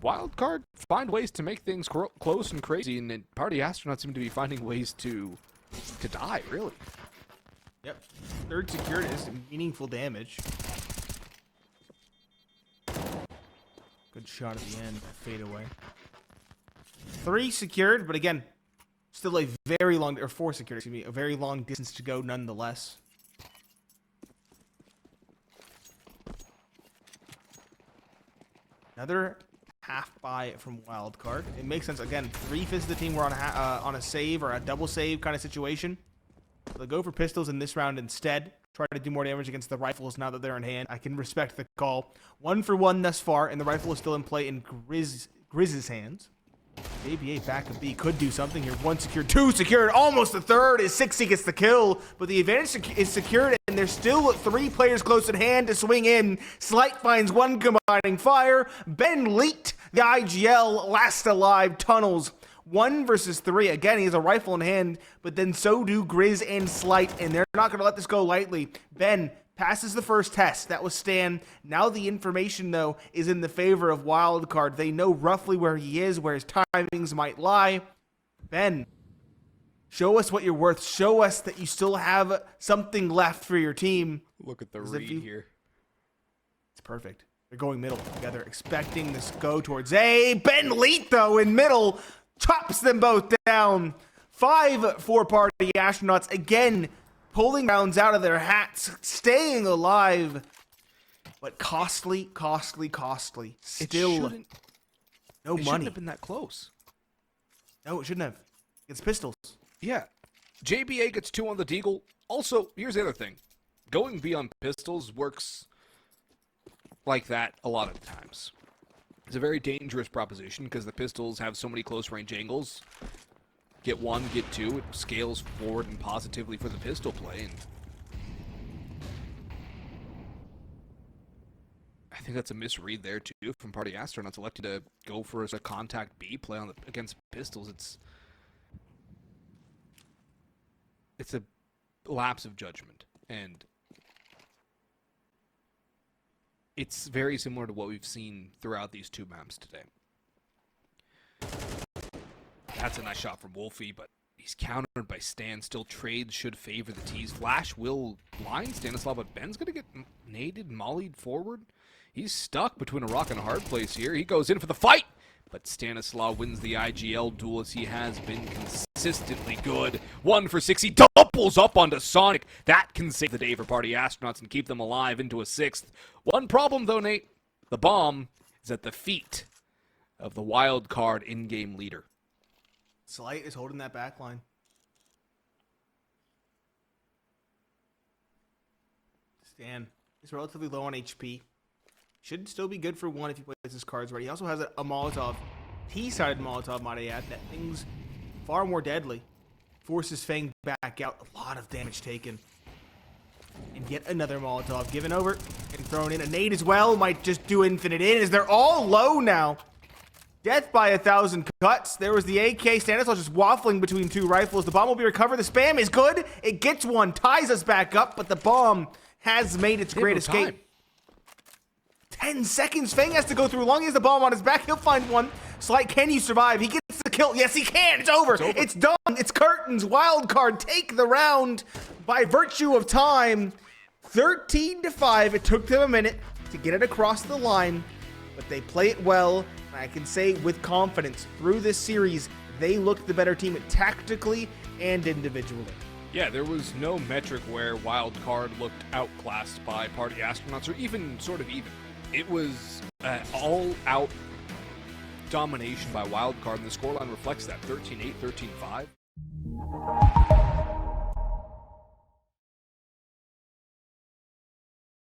Wildcard find ways to make things close and crazy, and Party Astronauts seem to be finding ways to die, really. Yep. 3rd secured is meaningful damage. Good shot at the end. Fade away. 3 secured, but again, still a very long, or 4 secured, excuse me, a very long distance to go nonetheless. Another half buy from Wildcard. It makes sense. Again, 3/5 of the team were on a save or a double save kind of situation. They'll go for pistols in this round instead. Try to do more damage against the rifles now that they're in hand. I can respect the call. 1 for 1 thus far, and the rifle is still in play in Grizz's hands. JBA back of B could do something here. 1 secured, 2 secured, almost a 3rd as 60 gets the kill, but the advantage is secured, and there's still 3 players close at hand to swing in. Slight finds 1 combining fire. Ben leaked the IGL, last alive, tunnels. 1 versus 3. Again, he has a rifle in hand, but then so do Grizz and Slight, and they're not going to let this go lightly. Ben passes the first test. That was Stan. Now the information, though, is in the favor of Wildcard. They know roughly where he is, where his timings might lie. Ben, show us what you're worth. Show us that you still have something left for your team. Look at the read here. It's perfect. They're going middle together, expecting this go towards A. Ben Leet, though, in middle, chops them both down. 5 for Party Astronauts. Again, pulling rounds out of their hats, staying alive, but costly. Still, no money. It shouldn't have been that close. No, it shouldn't have. It's pistols. Yeah. JBA gets 2 on the deagle. Also, here's the other thing. Going B on pistols works like that a lot of times. It's a very dangerous proposition because the pistols have so many close range angles. Get 1, get 2, it scales forward and positively for the pistol play. And I think that's a misread there too from Party Astronauts elected to go for a contact B play on against pistols. It's a lapse of judgment, and it's very similar to what we've seen throughout these 2 maps today. That's a nice shot from Wolfie, but he's countered by Stan. Still, trades should favor the T's. Flash will blind Stanislav, but Ben's going to get naded, mollied forward. He's stuck between a rock and a hard place here. He goes in for the fight, but Stanislav wins the IGL duel as he has been consistently good. 1 for 6. He doubles up onto Sonic. That can save the day for Party Astronauts and keep them alive into a 6th. One problem, though, Nate. The bomb is at the feet of the Wildcard in-game leader. Slight is holding that back line. Stan is relatively low on HP. Should still be good for 1 if he plays his cards right. He also has a Molotov, T-sided Molotov, might I add, that thing's far more deadly. Forces Fang back out. A lot of damage taken. And yet another Molotov given over and thrown in. A nade as well might just do infinite in as they're all low now. Death by 1,000 cuts. There was the AK. Stanislav just waffling between 2 rifles. The bomb will be recovered. The spam is good. It gets 1, ties us back up, but the bomb has made its great escape. 10 seconds. Fang has to go through. Long as he has the bomb on his back, he'll find 1. Slight, can you survive? He gets the kill. Yes, he can. It's over. It's done. It's curtains. Wildcard take the round by virtue of time. 13-5. It took them a minute to get it across the line, but they play it well. I can say with confidence through this series, they looked the better team tactically and individually. Yeah, there was no metric where Wildcard looked outclassed by Party Astronauts, or even sort of even. It was all-out domination by Wildcard, and the scoreline reflects that, 13-8, 13-5.